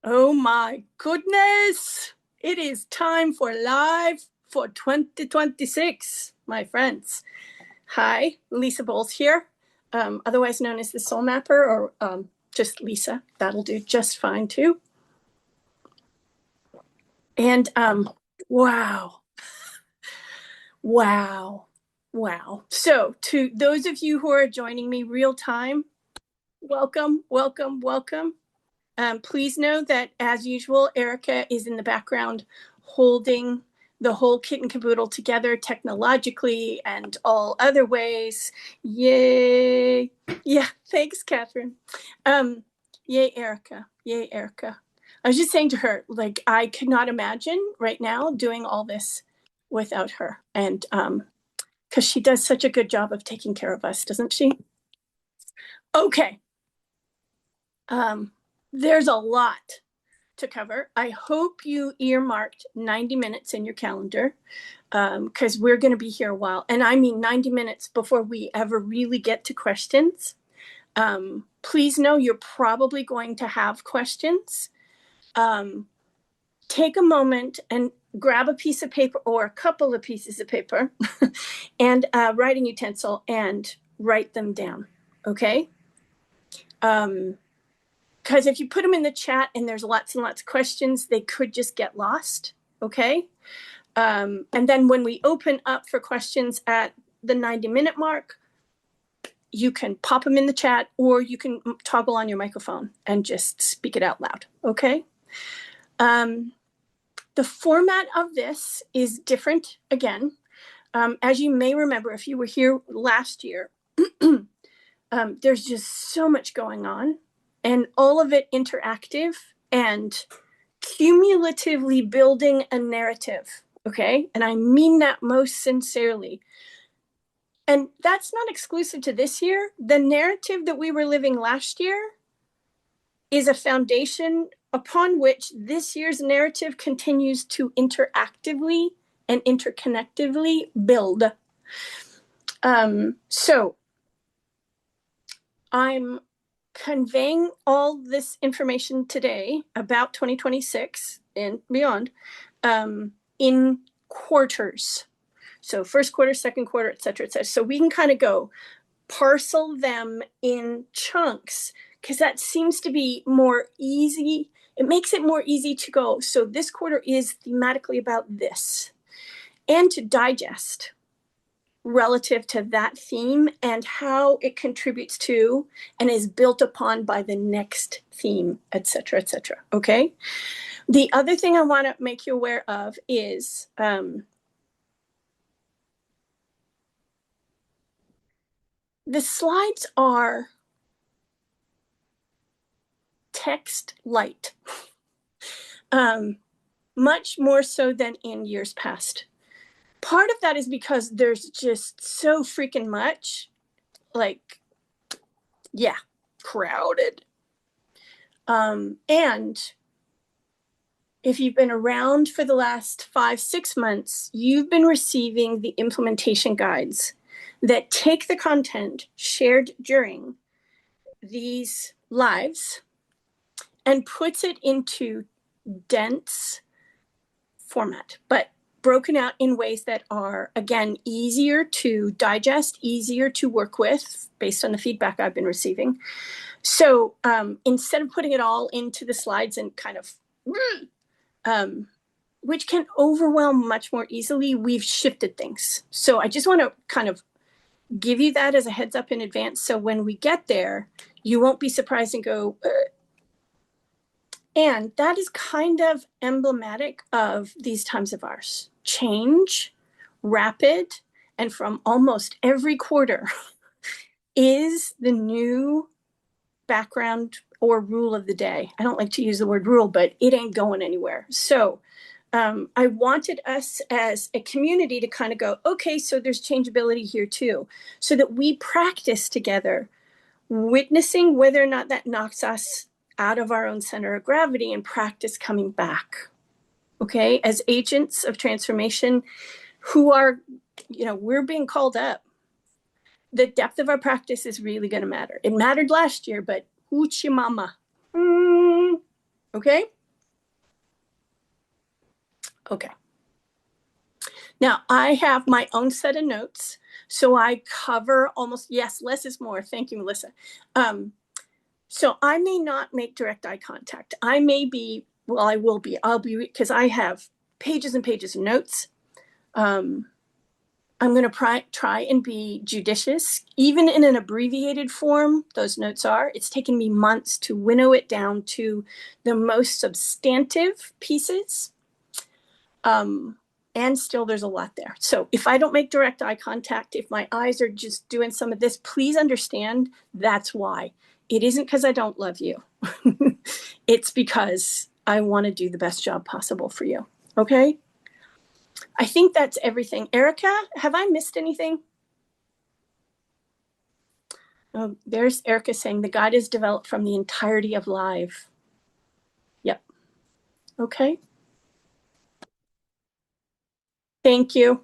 Oh my goodness. It is time for live for 2026, my friends. Hi, Lisa Bowles here, otherwise known as the Soul Mapper, or just Lisa. That'll do just fine too. And wow. So to those of you who are joining me real time, welcome. Please know that, as usual, Erica is in the background holding the whole kit and caboodle together technologically and all other ways. Yay. Yeah, thanks, Catherine. Yay, Erica. I was just saying to her, like, I could not imagine right now doing all this without her. And because she does such a good job of taking care of us, doesn't she? Okay. There's a lot to cover. I hope you earmarked 90 minutes in your calendar, because we're going to be here a while. And I mean 90 minutes before we ever really get to questions. Please know you're probably going to have questions. Take a moment and grab a piece of paper or a couple of pieces of paper and a writing utensil and write them down, okay? Because if you put them in the chat and there's lots and lots of questions, they could just get lost, okay? And then when we open up for questions at the 90-minute mark, you can pop them in the chat, or you can toggle on your microphone and just speak it out loud, okay? The format of this is different again. As you may remember, if you were here last year, there's just so much going on, and all of it interactive and cumulatively building a narrative, okay? And I mean that most sincerely. And that's not exclusive to this year. The narrative that we were living last year is a foundation upon which this year's narrative continues to interactively and interconnectively build. So I'm conveying all this information today about 2026 and beyond in quarters. So first quarter, second quarter, et cetera, et cetera. So we can kind of go parcel them in chunks, because that seems to be more easy. It makes it more easy to go, so this quarter is thematically about this, and to digest relative to that theme and how it contributes to and is built upon by the next theme, et cetera, okay? The other thing I want to make you aware of is the slides are text light, much more so than in years past. Part of that is because there's just so freaking much, like, yeah, crowded. And if you've been around for the last 5-6 months, you've been receiving the implementation guides that take the content shared during these lives and puts it into dense format, but broken out in ways that are, again, easier to digest, easier to work with based on the feedback I've been receiving. So instead of putting it all into the slides and kind of, which can overwhelm much more easily, we've shifted things. So I just want to kind of give you that as a heads up in advance, so when we get there, you won't be surprised and go, And that is kind of emblematic of these times of ours. Change, rapid, and from almost every quarter is the new background or rule of the day. I don't like to use the word rule, but it ain't going anywhere. So I wanted us as a community to kind of go, okay, so there's changeability here too, so that we practice together, witnessing whether or not that knocks us out of our own center of gravity and practice coming back. Okay, as agents of transformation who are, we're being called up. The depth of our practice is really going to matter. It mattered last year, but hoochie mama. Okay? Okay. Now, I have my own set of notes, so I cover almost, yes, less is more. Thank you, Melissa. So I may not make direct eye contact. I may be, well, I'll be, because I have pages and pages of notes. I'm going to try and be judicious, even in an abbreviated form. Those notes are. It's taken me months to winnow it down to the most substantive pieces. And still there's a lot there. So if I don't make direct eye contact, if my eyes are just doing some of this, please understand that's why. It isn't because I don't love you. It's because I want to do the best job possible for you. Okay? I think that's everything. Erica, have I missed anything? Oh, there's Erica saying the guide is developed from the entirety of live. Yep. Okay. Thank you.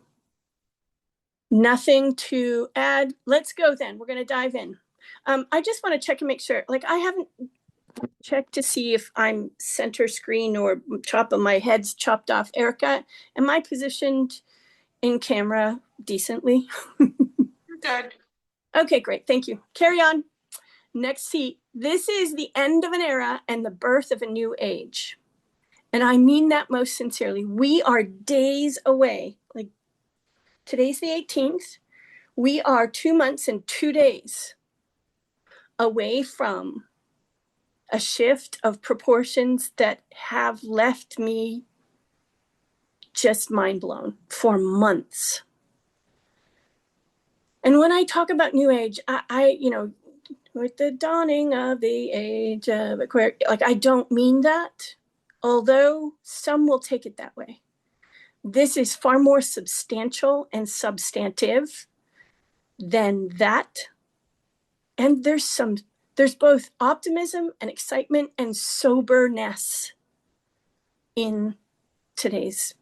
Nothing to add. Let's go then. We're going to dive in. I just want to check and make sure. Like, I haven't checked to see if I'm center screen or top of my head's chopped off. Erica, am I positioned in camera decently? Good. Okay, great. Thank you. Carry on. Next seat. This is the end of an era and the birth of a new age. And I mean that most sincerely. We are days away. Like, today's the 18th. We are 2 months and 2 days away from a shift of proportions that have left me just mind blown for months. And when I talk about new age, I with the dawning of the age of Aquarius, like, I don't mean that, although some will take it that way. This is far more substantial and substantive than that. And there's both optimism and excitement and soberness in today's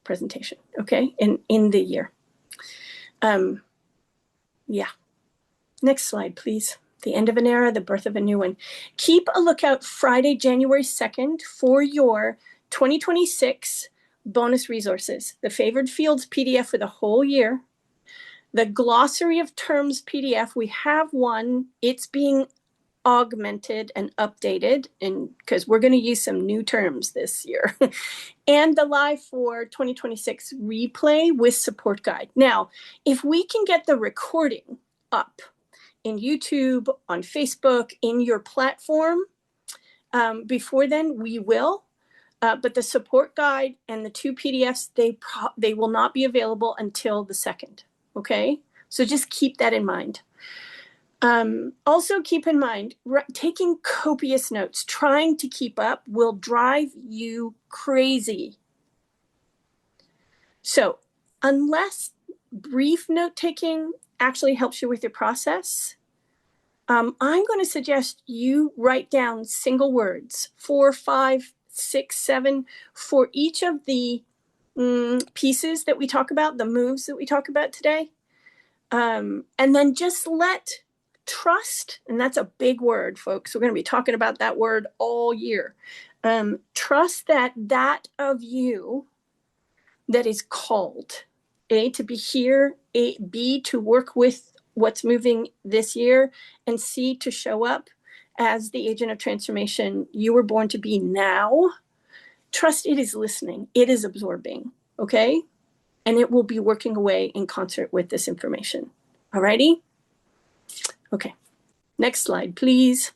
presentation, okay, in the year. Yeah. Next slide, please. The end of an era, the birth of a new one. Keep a lookout Friday, January 2nd for your 2026 bonus resources. The favored fields PDF for the whole year. The glossary of terms PDF, we have one. It's being augmented and updated, and because we're going to use some new terms this year. And the live for 2026 replay with support guide. Now, if we can get the recording up in YouTube, on Facebook, in your platform before then, we will. But the support guide and the 2 PDFs, they will not be available until the 2nd. Okay, so just keep that in mind. Also keep in mind, taking copious notes, trying to keep up will drive you crazy. So unless brief note taking actually helps you with your process, I'm going to suggest you write down single words, 4, 5, 6, 7, for each of the pieces that we talk about, the moves that we talk about today. And then just trust, and that's a big word, folks. We're going to be talking about that word all year. Trust that of you that is called, A, to be here, B, to work with what's moving this year, and C, to show up as the agent of transformation you were born to be now. Trust it is listening. It is absorbing, okay? And it will be working away in concert with this information. All righty? Okay. Next slide, please.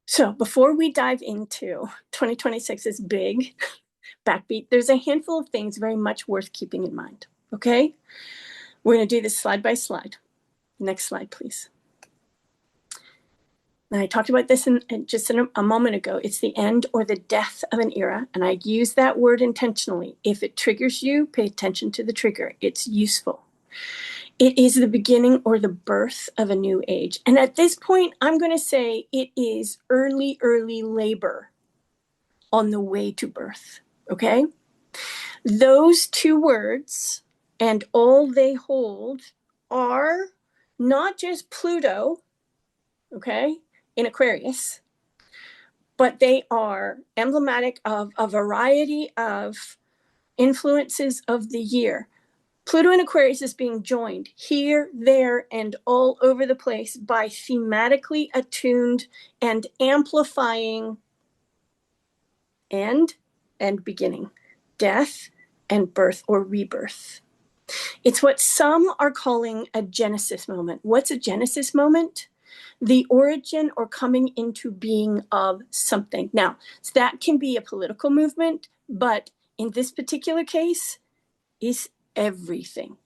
So before we dive into 2026's big backbeat, there's a handful of things very much worth keeping in mind, okay? We're going to do this slide by slide. Next slide, please. Now, I talked about this just a moment ago. It's the end or the death of an era, and I use that word intentionally. If it triggers you, pay attention to the trigger. It's useful. It is the beginning or the birth of a new age. And at this point, I'm going to say it is early labor on the way to birth, okay? Those 2 words and all they hold are not just Pluto, okay, in Aquarius, but they are emblematic of a variety of influences of the year. Pluto in Aquarius is being joined here, there, and all over the place by thematically attuned and amplifying end and beginning, death and birth or rebirth. It's what some are calling a Genesis moment. What's a Genesis moment? The origin or coming into being of something. Now, so that can be a political movement, but in this particular case, is everything.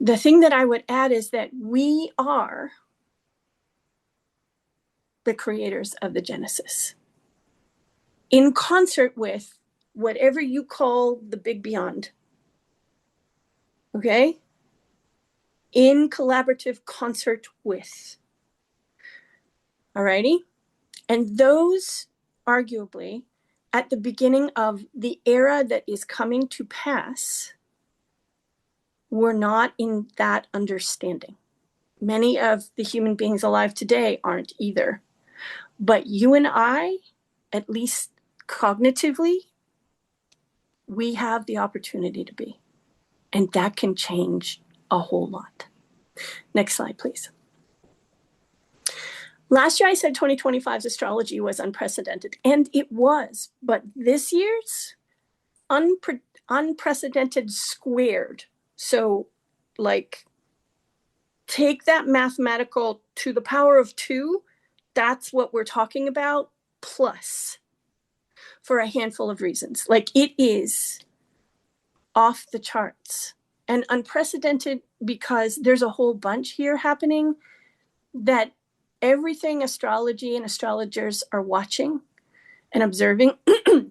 The thing that I would add is that we are the creators of the Genesis, in concert with whatever you call the big beyond. Okay? In collaborative concert with. Alrighty? And those, arguably, at the beginning of the era that is coming to pass, were not in that understanding. Many of the human beings alive today aren't either. But you and I, at least cognitively, we have the opportunity to be. And that can change a whole lot. Next slide, please. Last year I said 2025's astrology was unprecedented, and it was. But this year's unprecedented squared. So, like, take that mathematical to the power of 2. That's what we're talking about, plus, for a handful of reasons. Like, it is off the charts and unprecedented because there's a whole bunch here happening that everything astrology and astrologers are watching and observing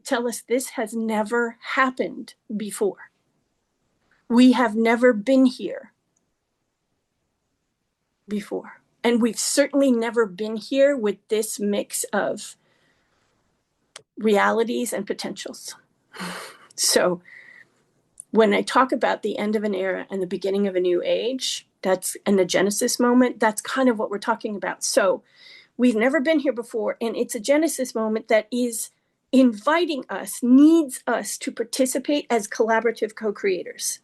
tell us this has never happened before. We have never been here before. And we've certainly never been here with this mix of realities and potentials. So when I talk about the end of an era and the beginning of a new age, that's in the Genesis moment, that's kind of what we're talking about. So we've never been here before, and it's a Genesis moment that is inviting us, needs us to participate as collaborative co-creators.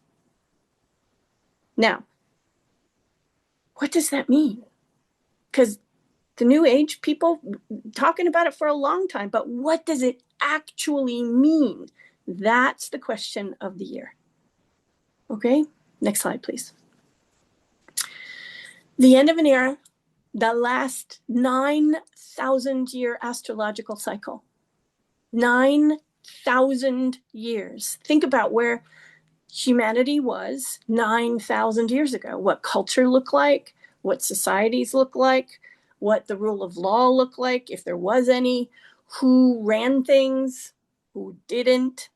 Now, what does that mean? Because the new age people talking about it for a long time, but what does it actually mean? That's the question of the year. Okay, next slide, please. The end of an era, the last 9,000-year astrological cycle. 9,000 years. Think about where humanity was 9,000 years ago, what culture looked like, what societies looked like, what the rule of law looked like, if there was any, who ran things, who didn't.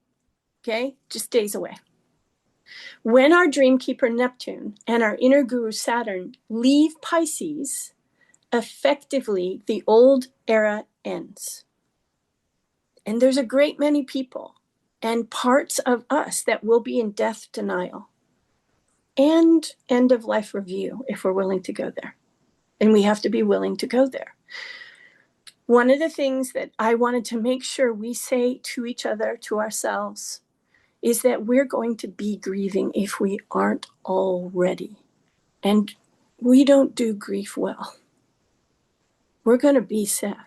Okay, just days away. When our dream keeper Neptune and our inner guru Saturn leave Pisces, effectively the old era ends. And there's a great many people and parts of us that will be in death denial and end of life review if we're willing to go there. And we have to be willing to go there. One of the things that I wanted to make sure we say to each other, to ourselves, is that we're going to be grieving if we aren't already. And we don't do grief well. We're going to be sad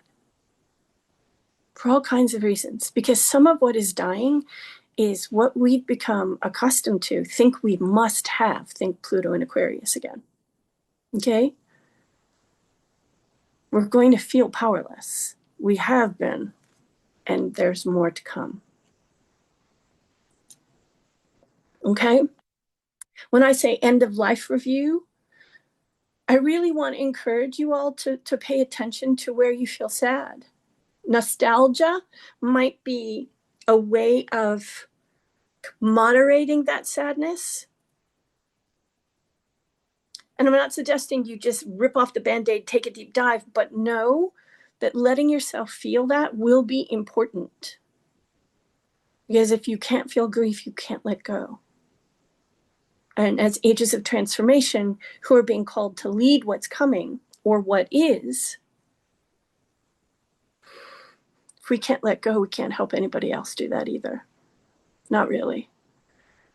for all kinds of reasons, because some of what is dying is what we've become accustomed to, think we must have, think Pluto in Aquarius again. Okay? We're going to feel powerless. We have been, and there's more to come. Okay? When I say end of life review, I really want to encourage you all to pay attention to where you feel sad. Nostalgia might be a way of moderating that sadness. And I'm not suggesting you just rip off the Band-Aid, take a deep dive, but know that letting yourself feel that will be important. Because if you can't feel grief, you can't let go. And as ages of transformation who are being called to lead what's coming or what is, If we can't let go, we can't help anybody else do that either. Not really.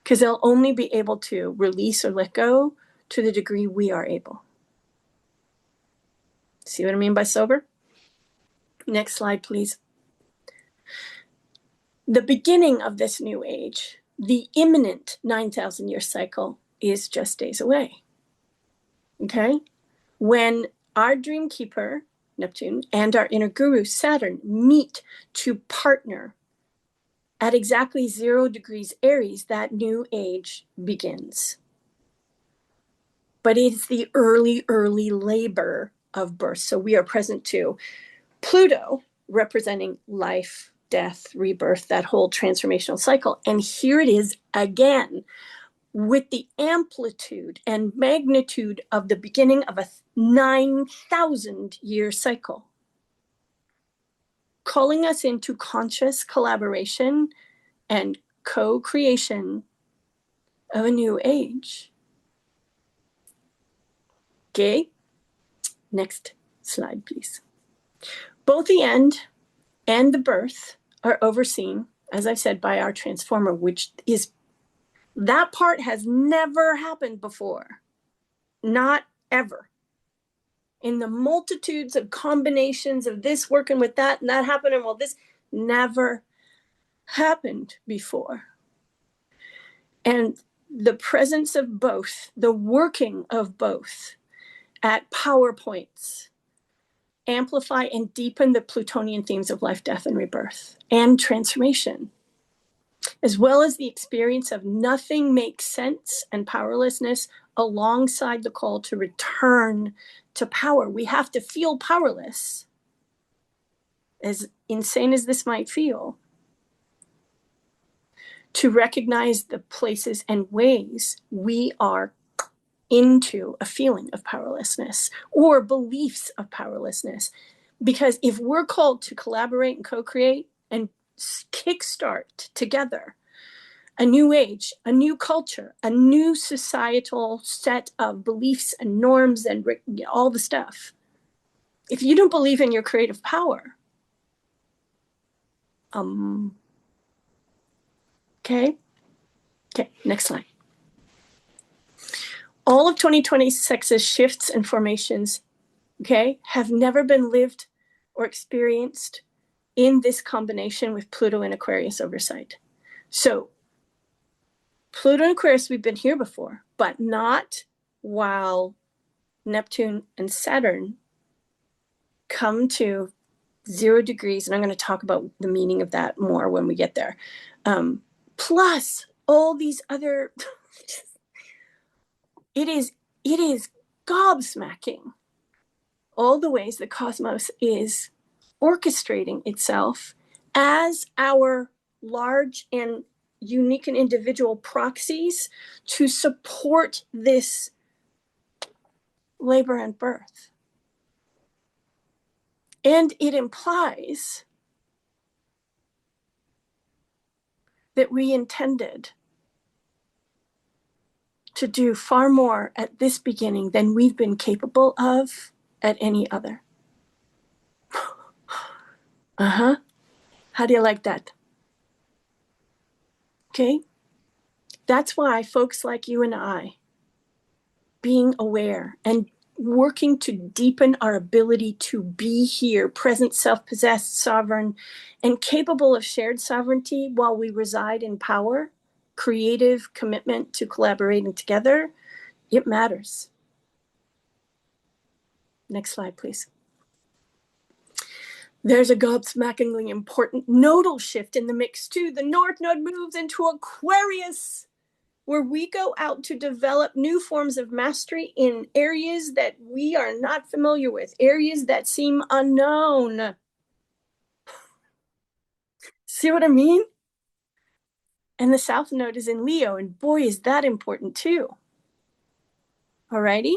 Because they'll only be able to release or let go to the degree we are able. See what I mean by sober? Next slide, please. The beginning of this new age, the imminent 9,000-year cycle, is just days away. Okay? When our dream keeper, Neptune, and our inner guru, Saturn, meet to partner at exactly 0 degrees Aries, that new age begins. But it's the early labor of birth. So we are present to Pluto, representing life, death, rebirth, that whole transformational cycle. And here it is again, with the amplitude and magnitude of the beginning of a 9,000-year cycle, calling us into conscious collaboration and co-creation of a new age. Okay, next slide, please. Both the end and the birth are overseen, as I've said, by our transformer, which is, that part has never happened before. Not ever. In the multitudes of combinations of this working with that and that happening, well, this never happened before. And the presence of both, the working of both at power points, amplify and deepen the Plutonian themes of life, death, and rebirth, and transformation, as well as the experience of nothing makes sense and powerlessness alongside the call to return to power. We have to feel powerless, as insane as this might feel, to recognize the places and ways we are into a feeling of powerlessness or beliefs of powerlessness. Because if we're called to collaborate and co-create and kickstart together a new age, a new culture, a new societal set of beliefs and norms and all the stuff, if you don't believe in your creative power, okay, next slide. All of 2026's shifts and formations, okay, have never been lived or experienced in this combination with Pluto and Aquarius oversight. So Pluto and Aquarius, we've been here before, but not while Neptune and Saturn come to 0 degrees. And I'm going to talk about the meaning of that more when we get there. Plus all these other, it is gobsmacking all the ways the cosmos is orchestrating itself as our large and unique and individual proxies to support this labor and birth. And it implies that we intended to do far more at this beginning than we've been capable of at any other. How do you like that? Okay. That's why folks like you and I, being aware and working to deepen our ability to be here, present, self-possessed, sovereign, and capable of shared sovereignty while we reside in power, creative commitment to collaborating together, it matters. Next slide, please. There's a gobsmackingly important nodal shift in the mix too. The North Node moves into Aquarius, where we go out to develop new forms of mastery in areas that we are not familiar with, areas that seem unknown. See what I mean? And the South Node is in Leo, and boy, is that important too. Alrighty?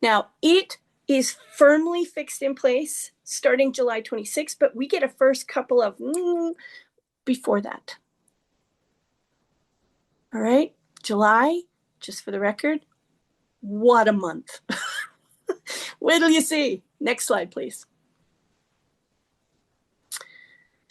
Now, it is firmly fixed in place starting July 26th, but we get a first couple of before that. All right, July, just for the record, what a month. Wait till you see. Next slide, please.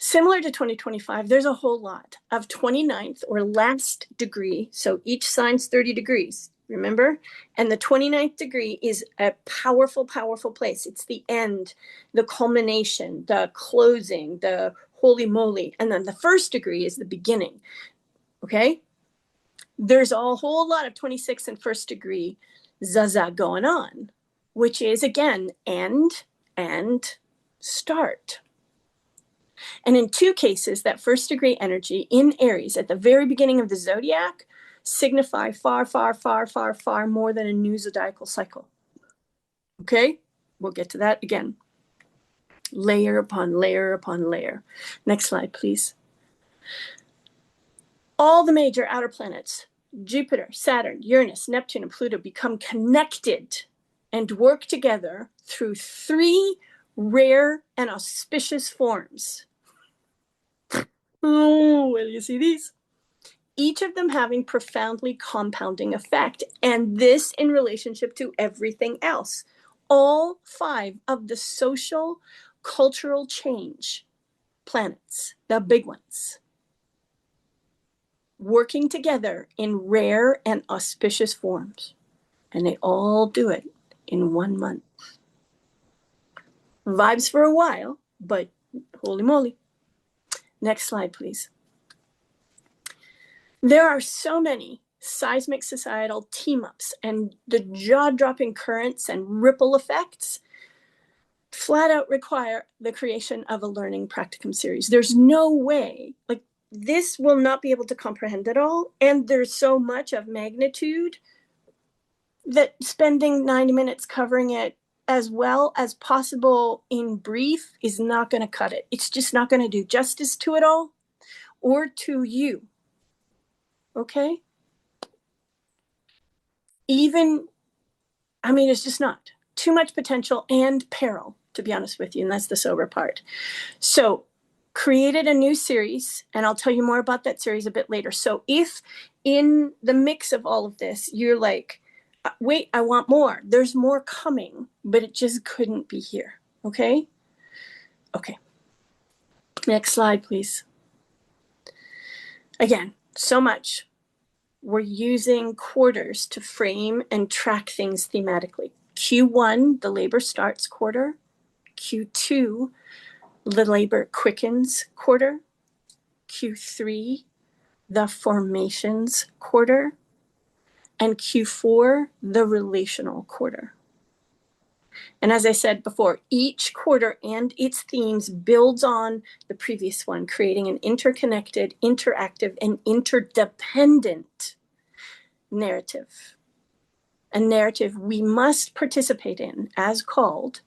Similar to 2025, there's a whole lot of 29th or last degree. So each sign's 30 degrees, remember? And the 29th degree is a powerful, powerful place. It's the end, the culmination, the closing, the holy moly. And then the first degree is the beginning, okay? There's a whole lot of 26th and first degree zaza going on, which is, again, end and start. And in two cases, that first degree energy in Aries at the very beginning of the zodiac signify far, far, far, far, far more than a new zodiacal cycle. Okay? We'll get to that again. Layer upon layer upon layer. Next slide, please. All the major outer planets, Jupiter, Saturn, Uranus, Neptune, and Pluto, become connected and work together through three rare and auspicious forms. Oh, will you see these? Each of them having profoundly compounding effect, and this in relationship to everything else. All five of the social, cultural change planets, the big ones, working together in rare and auspicious forms. And they all do it in 1 month. Vibes for a while, but holy moly. Next slide, please. There are so many seismic societal team-ups and the jaw-dropping currents and ripple effects flat out require the creation of a learning practicum series. There's no way, like, this will not be able to comprehend it all. And there's so much of magnitude that spending 90 minutes covering it as well as possible in brief is not going to cut it. It's just not going to do justice to it all or to you. Okay? Even, I mean, it's just not. Too much potential and peril, to be honest with you, and that's the sober part. So, created a new series, and I'll tell you more about that series a bit later. So, if in the mix of all of this, you're like, wait, I want more, there's more coming, but it just couldn't be here. Okay? Okay. Next slide, please. Again, so much. We're using quarters to frame and track things thematically. Q1, the labor starts quarter. Q2, the labor quickens quarter. Q3, the formations quarter. And Q4, the relational quarter. And as I said before, each quarter and its themes builds on the previous one, creating an interconnected, interactive, and interdependent narrative. A narrative we must participate in as called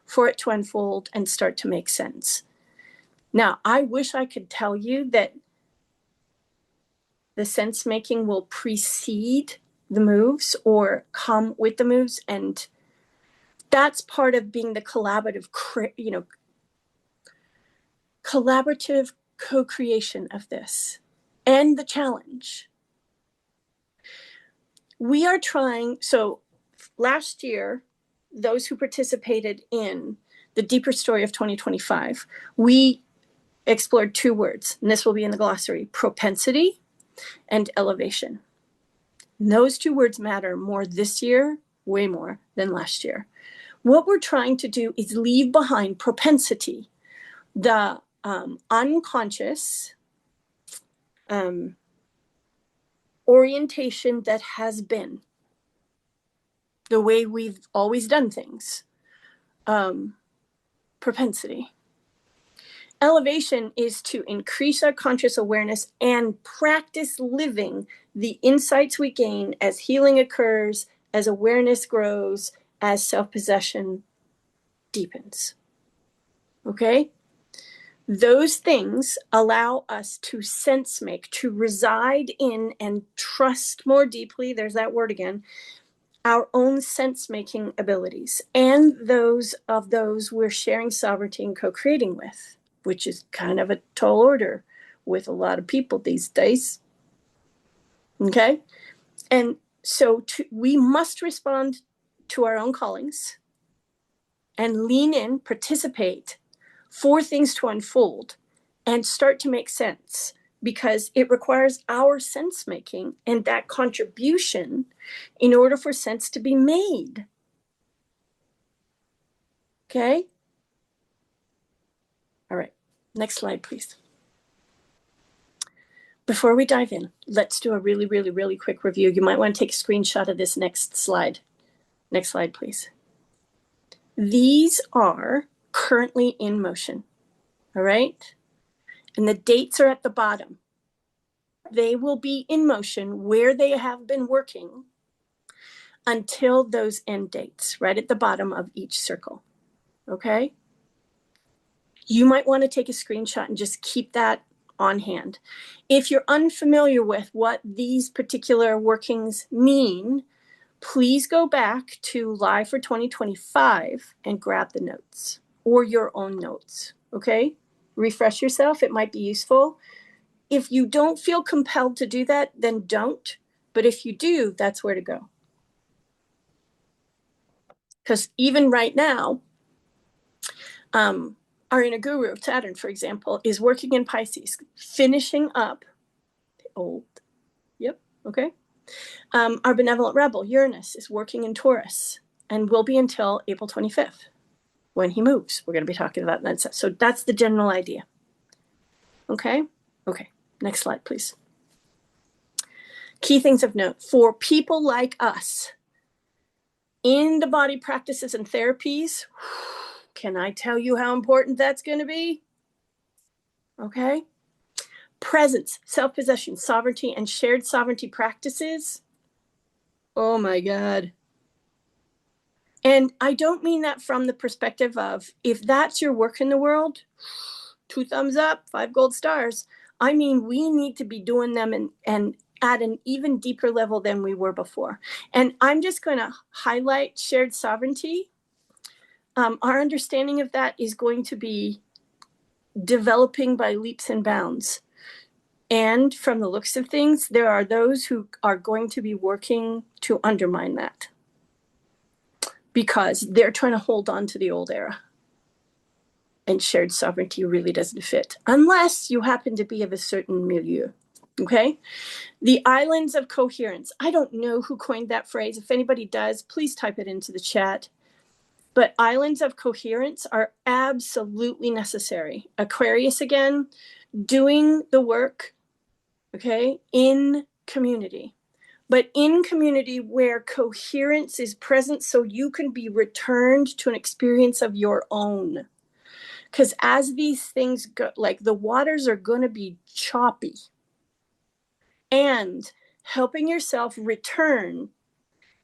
for it to unfold and start to make sense. Now, I wish I could tell you that the sense making will precede the moves or come with the moves, and that's part of being the collaborative, collaborative co-creation of this and the challenge. We are trying, so last year, those who participated in the deeper story of 2025, we explored two words, and this will be in the glossary: propensity and elevation. And those two words matter more this year, way more than last year. What we're trying to do is leave behind propensity, the unconscious orientation that has been the way we've always done things. Propensity. Elevation is to increase our conscious awareness and practice living the insights we gain as healing occurs, as awareness grows, as self-possession deepens. Okay? Those things allow us to sense make, to reside in and trust more deeply, there's that word again, our own sense-making abilities and those of those we're sharing sovereignty and co-creating with, which is kind of a tall order with a lot of people these days. Okay? And so we must respond to our own callings and lean in, participate for things to unfold, and start to make sense, because it requires our sense making and that contribution in order for sense to be made. Okay? All right. Next slide, please. Before we dive in, let's do a really, really, really quick review. You might want to take a screenshot of this next slide. Next slide, please. These are currently in motion. All right? And the dates are at the bottom. They will be in motion where they have been working until those end dates, right at the bottom of each circle. Okay? You might want to take a screenshot and just keep that on hand. If you're unfamiliar with what these particular workings mean, please go back to Live for 2025 and grab the notes or your own notes. Okay? Refresh yourself. It might be useful. If you don't feel compelled to do that, then don't. But if you do, that's where to go. Because even right now, our inner guru, Saturn, for example, is working in Pisces, finishing up old. Yep. Okay. Our benevolent rebel, Uranus, is working in Taurus and will be until April 25th when he moves. We're going to be talking about that. So that's the general idea. Okay. Okay. Next slide, please. Key things of note for people like us in the body practices and therapies. Can I tell you how important that's going to be? Okay. Presence, self-possession, sovereignty, and shared sovereignty practices. Oh my God. And I don't mean that from the perspective of, if that's your work in the world, 2 thumbs up, 5 gold stars. I mean, we need to be doing them and at an even deeper level than we were before. And I'm just going to highlight shared sovereignty. Our understanding of that is going to be developing by leaps and bounds. And from the looks of things, there are those who are going to be working to undermine that because they're trying to hold on to the old era. And shared sovereignty really doesn't fit unless you happen to be of a certain milieu. Okay? The islands of coherence. I don't know who coined that phrase. If anybody does, please type it into the chat. But islands of coherence are absolutely necessary. Aquarius again, doing the work, okay, in community. But in community where coherence is present so you can be returned to an experience of your own. Because as these things go, like the waters are going to be choppy. And helping yourself return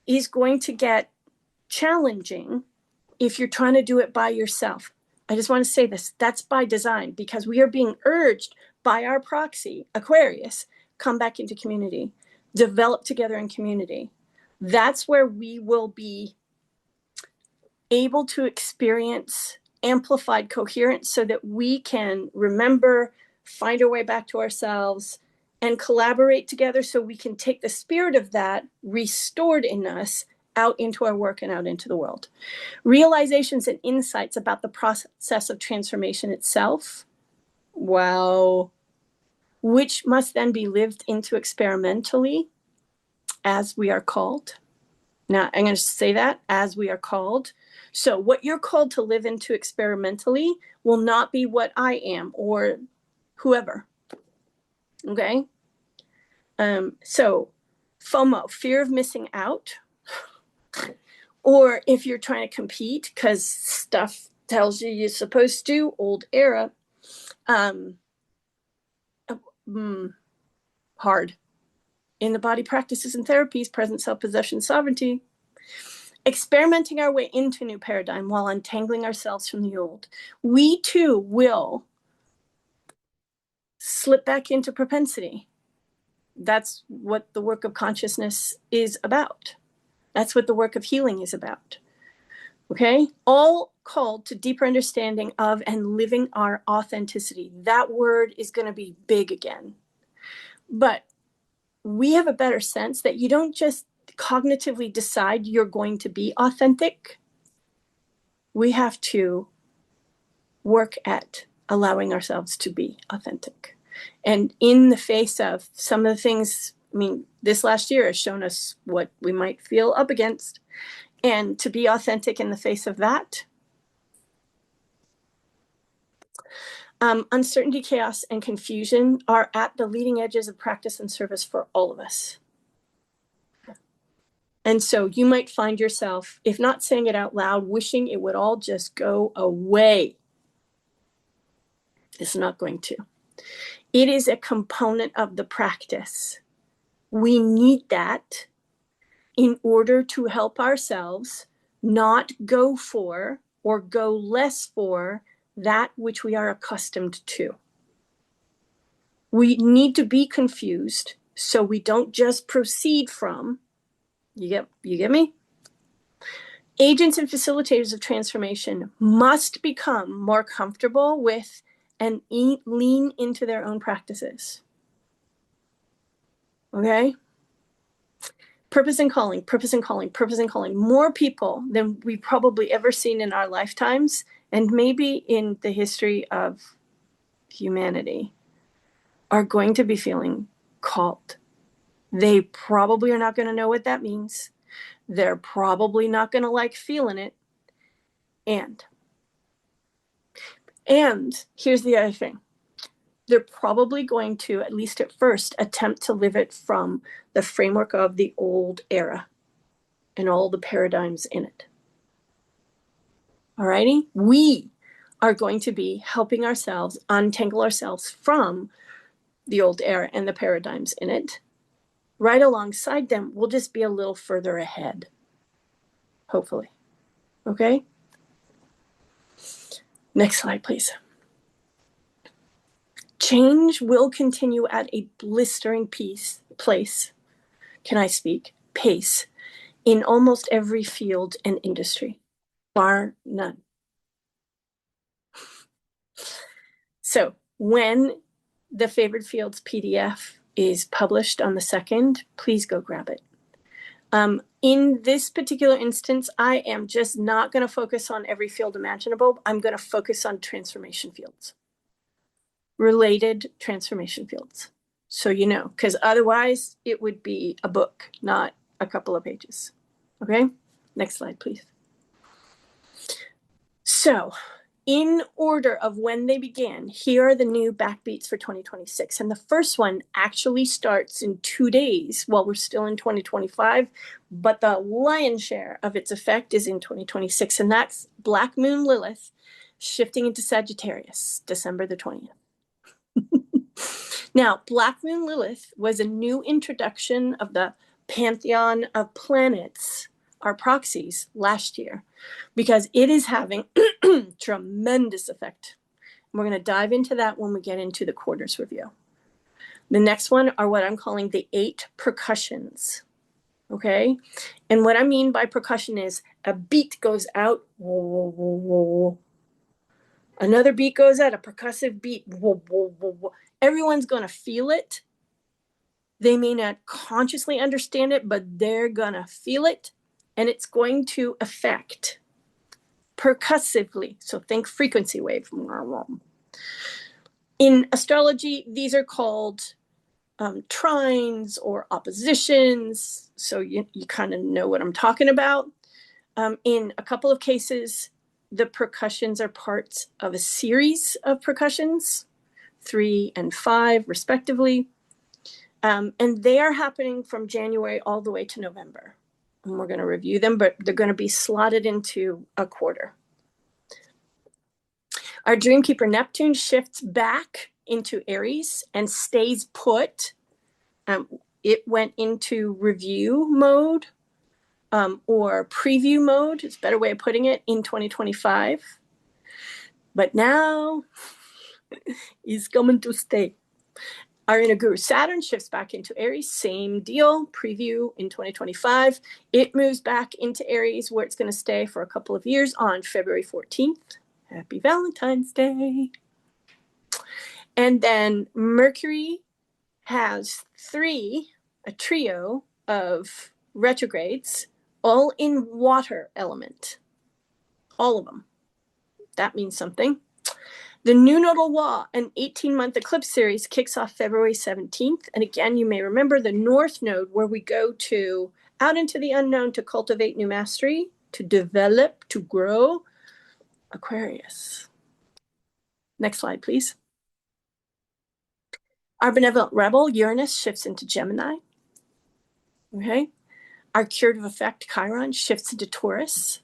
is going to get challenging if you're trying to do it by yourself. I just want to say this. That's by design because we are being urged by our proxy, Aquarius, come back into community, develop together in community. That's where we will be able to experience amplified coherence so that we can remember, find our way back to ourselves, and collaborate together so we can take the spirit of that restored in us out into our work and out into the world. Realizations and insights about the process of transformation itself. Wow. Which must then be lived into experimentally as we are called. Now, I'm going to say that as we are called. So what you're called to live into experimentally will not be what I am or whoever. Okay? So FOMO, fear of missing out. Or if you're trying to compete because stuff tells you you're supposed to, old era, hard. In the body practices and therapies, present self-possession, sovereignty, experimenting our way into a new paradigm while untangling ourselves from the old. We too will slip back into propensity. That's what the work of consciousness is about. That's what the work of healing is about. Okay? All called to deeper understanding of and living our authenticity. That word is going to be big again. But we have a better sense that you don't just cognitively decide you're going to be authentic. We have to work at allowing ourselves to be authentic. And in the face of some of the things, I mean, this last year has shown us what we might feel up against. And to be authentic in the face of that, uncertainty, chaos, and confusion are at the leading edges of practice and service for all of us. And so you might find yourself, if not saying it out loud, wishing it would all just go away. It's not going to. It is a component of the practice. We need that in order to help ourselves not go for or go less for that which we are accustomed to. We need to be confused so we don't just proceed from, you get me? Agents and facilitators of transformation must become more comfortable with and lean into their own practices. Okay? Purpose and calling, purpose and calling, purpose and calling. More people than we've probably ever seen in our lifetimes, and maybe in the history of humanity, are going to be feeling called. They probably are not going to know what that means. They're probably not going to like feeling it. And here's the other thing. They're probably going to, at least at first, attempt to live it from the framework of the old era and all the paradigms in it. All righty? We are going to be helping ourselves untangle ourselves from the old era and the paradigms in it. Right alongside them, we'll just be a little further ahead. Hopefully. Okay? Next slide, please. Change will continue at a blistering pace, in almost every field and industry, bar none. So when the Favored Fields PDF is published on the 2nd, please go grab it. In this particular instance, I am just not going to focus on every field imaginable. I'm going to focus on transformation fields, related transformation fields. So you know, because otherwise it would be a book, not a couple of pages. Okay, next slide, please. So in order of when they began, here are the new backbeats for 2026. And the first one actually starts in 2 days while we're still in 2025, but the lion's share of its effect is in 2026. And that's Black Moon Lilith shifting into Sagittarius, December the 20th. Now, Black Moon Lilith was a new introduction of the pantheon of planets, our proxies, last year, because it is having tremendous effect. We're going to dive into that when we get into the quarters review. The next one are what I'm calling the 8 percussions. Okay? And what I mean by percussion is a beat goes out, whoa, whoa, whoa, whoa. Another beat goes out, a percussive beat, whoa, whoa, whoa, whoa. Everyone's going to feel it. They may not consciously understand it, but they're going to feel it. And it's going to affect percussively. So think frequency wave. In astrology, these are called trines or oppositions. So you kind of know what I'm talking about. In a couple of cases, the percussions are parts of a series of percussions, 3 and 5 respectively. And they are happening from January all the way to November. And we're going to review them, but they're going to be slotted into a quarter. Our Dreamkeeper Neptune shifts back into Aries and stays put. It went into review mode or preview mode, it's a better way of putting it, in 2025. But now he's coming to stay. Our inner guru Saturn shifts back into Aries, same deal, preview in 2025. It moves back into Aries where it's going to stay for a couple of years on February 14th. Happy Valentine's Day. And then Mercury has a trio of retrogrades, all in water element. All of them. That means something. The new nodal law, an 18-month eclipse series, kicks off February 17th. And again, you may remember the North Node, where we go to out into the unknown to cultivate new mastery, to develop, to grow. Aquarius. Next slide, please. Our benevolent rebel, Uranus, shifts into Gemini. Okay. Our curative effect, Chiron, shifts into Taurus.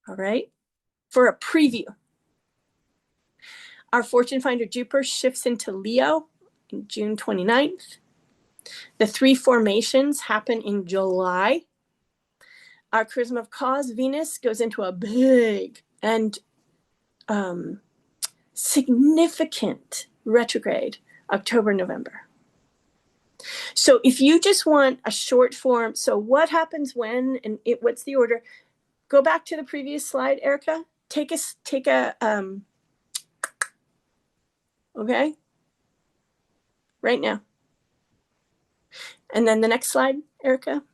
All right. For a preview, our fortune finder, Jupiter, shifts into Leo on June 29th. The 3 formations happen in July. Our charisma of cause, Venus, goes into a big and significant retrograde, October, November. So if you just want a short form, so what happens when and what's the order? Go back to the previous slide, Erica. Take a okay, right now. And then the next slide, Erica.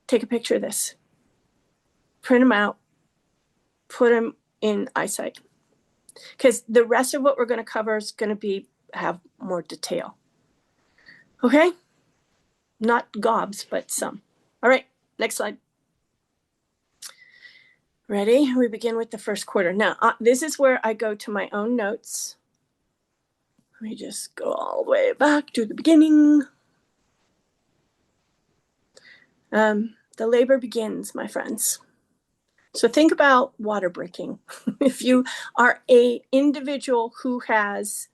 Take a picture of this. Print them out. Put them in eyesight. Because the rest of what we're going to cover is going to have more detail. Okay? Not gobs, but some. All right, next slide. Ready? We begin with the first quarter. Now, this is where I go to my own notes. Let me just go all the way back to the beginning. The labor begins, my friends. So think about water breaking. If you are an individual who has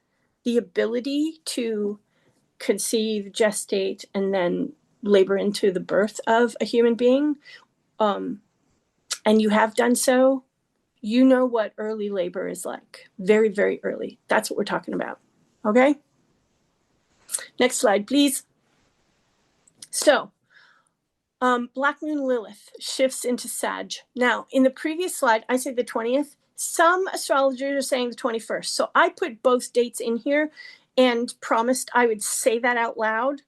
the ability to conceive, gestate, and then labor into the birth of a human being, and you have done so, you know what early labor is like. Very, very early. That's what we're talking about. Okay? Next slide, please. So, Black Moon Lilith shifts into Sag. Now, in the previous slide, I said the 20th. Some astrologers are saying the 21st. So I put both dates in here and promised I would say that out loud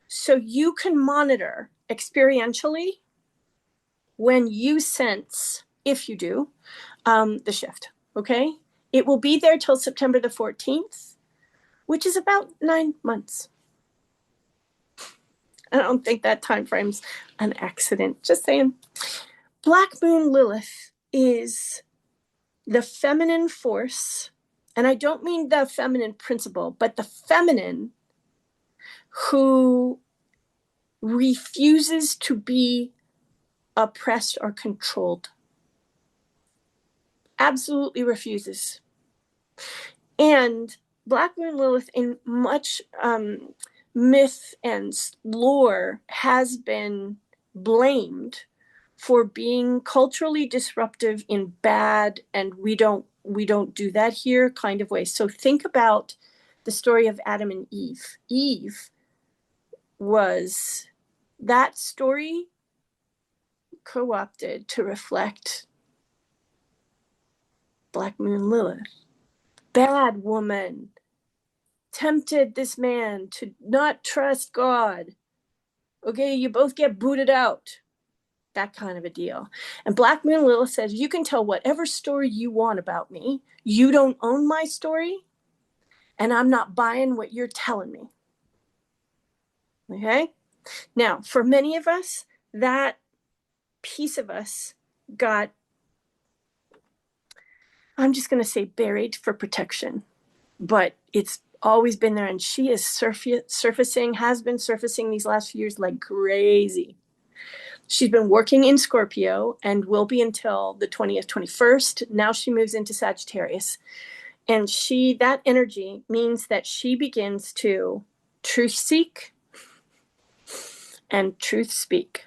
so you can monitor experientially when you sense, if you do, the shift, okay? It will be there till September the 14th, which is about 9 months. I don't think that time frame's an accident. Just saying. Black Moon Lilith is the feminine force, and I don't mean the feminine principle, but the feminine who refuses to be oppressed or controlled. Absolutely refuses. And Black Moon Lilith, in much myth and lore, has been blamed for being culturally disruptive in bad, and we don't do that here kind of way. So think about the story of Adam and Eve. Eve was that story co-opted to reflect Black Moon Lilith. Bad woman tempted this man to not trust God. Okay, you both get booted out. That kind of a deal. And Black Moon Lilith says, you can tell whatever story you want about me. You don't own my story, and I'm not buying what you're telling me. Okay? Now, for many of us, that piece of us got, I'm just going to say buried for protection, but it's always been there, and she is surfacing, has been surfacing these last few years like crazy. She's been working in Scorpio and will be until the 20th, 21st. Now she moves into Sagittarius. And that energy means that she begins to truth seek and truth speak.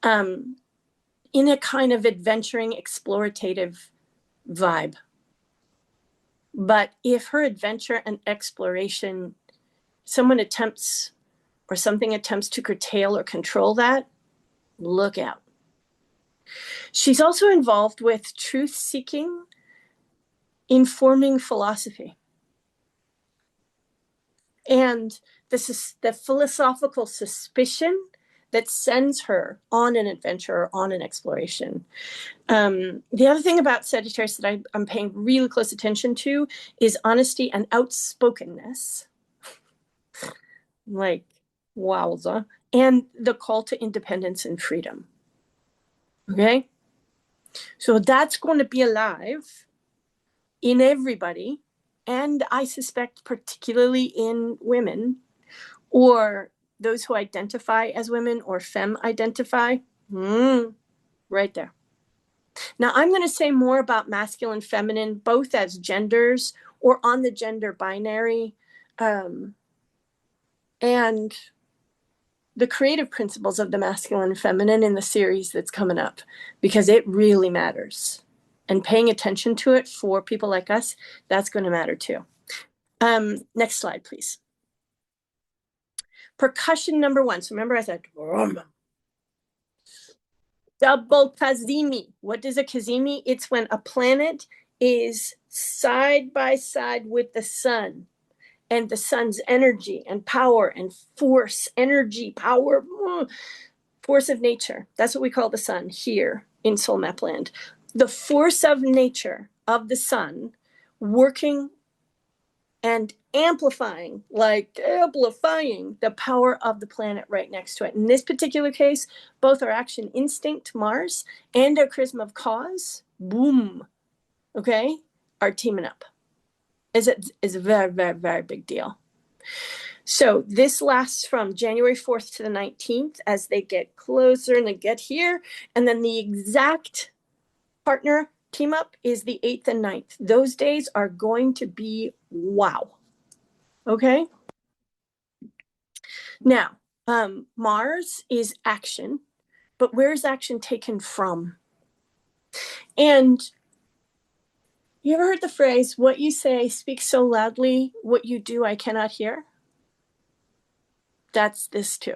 In a kind of adventuring, explorative vibe. But if her adventure and exploration, someone attempts or something attempts to curtail or control that, look out. She's also involved with truth seeking, informing philosophy. And this is the philosophical suspicion that sends her on an adventure or on an exploration. The other thing about Sagittarius that I'm paying really close attention to is honesty and outspokenness. Like, wowza. And the call to independence and freedom. Okay? So that's going to be alive in everybody, and I suspect particularly in women, or those who identify as women or femme identify. Right there. Now, I'm going to say more about masculine, feminine, both as genders or on the gender binary, and the creative principles of the masculine and feminine in the series that's coming up, because it really matters. And paying attention to it for people like us, that's going to matter too. Next slide, please. Percussion number 1. So remember I said, double kazemi. What is a kazemi? It's when a planet is side by side with the sun, and the sun's energy and power and force, energy, power, force of nature. That's what we call the sun here in Soul Map Land. The force of nature of the sun working and amplifying the power of the planet right next to it. In this particular case, both our action instinct, Mars, and our charisma of cause, boom, okay, are teaming up. Is a very, very, very big deal. So this lasts from January 4th to the 19th as they get closer and they get here. And then the exact partner team up is the 8th and 9th. Those days are going to be wow. Okay. Now, Mars is action, but where is action taken from? And you ever heard the phrase, what you say speaks so loudly, what you do I cannot hear? That's this too.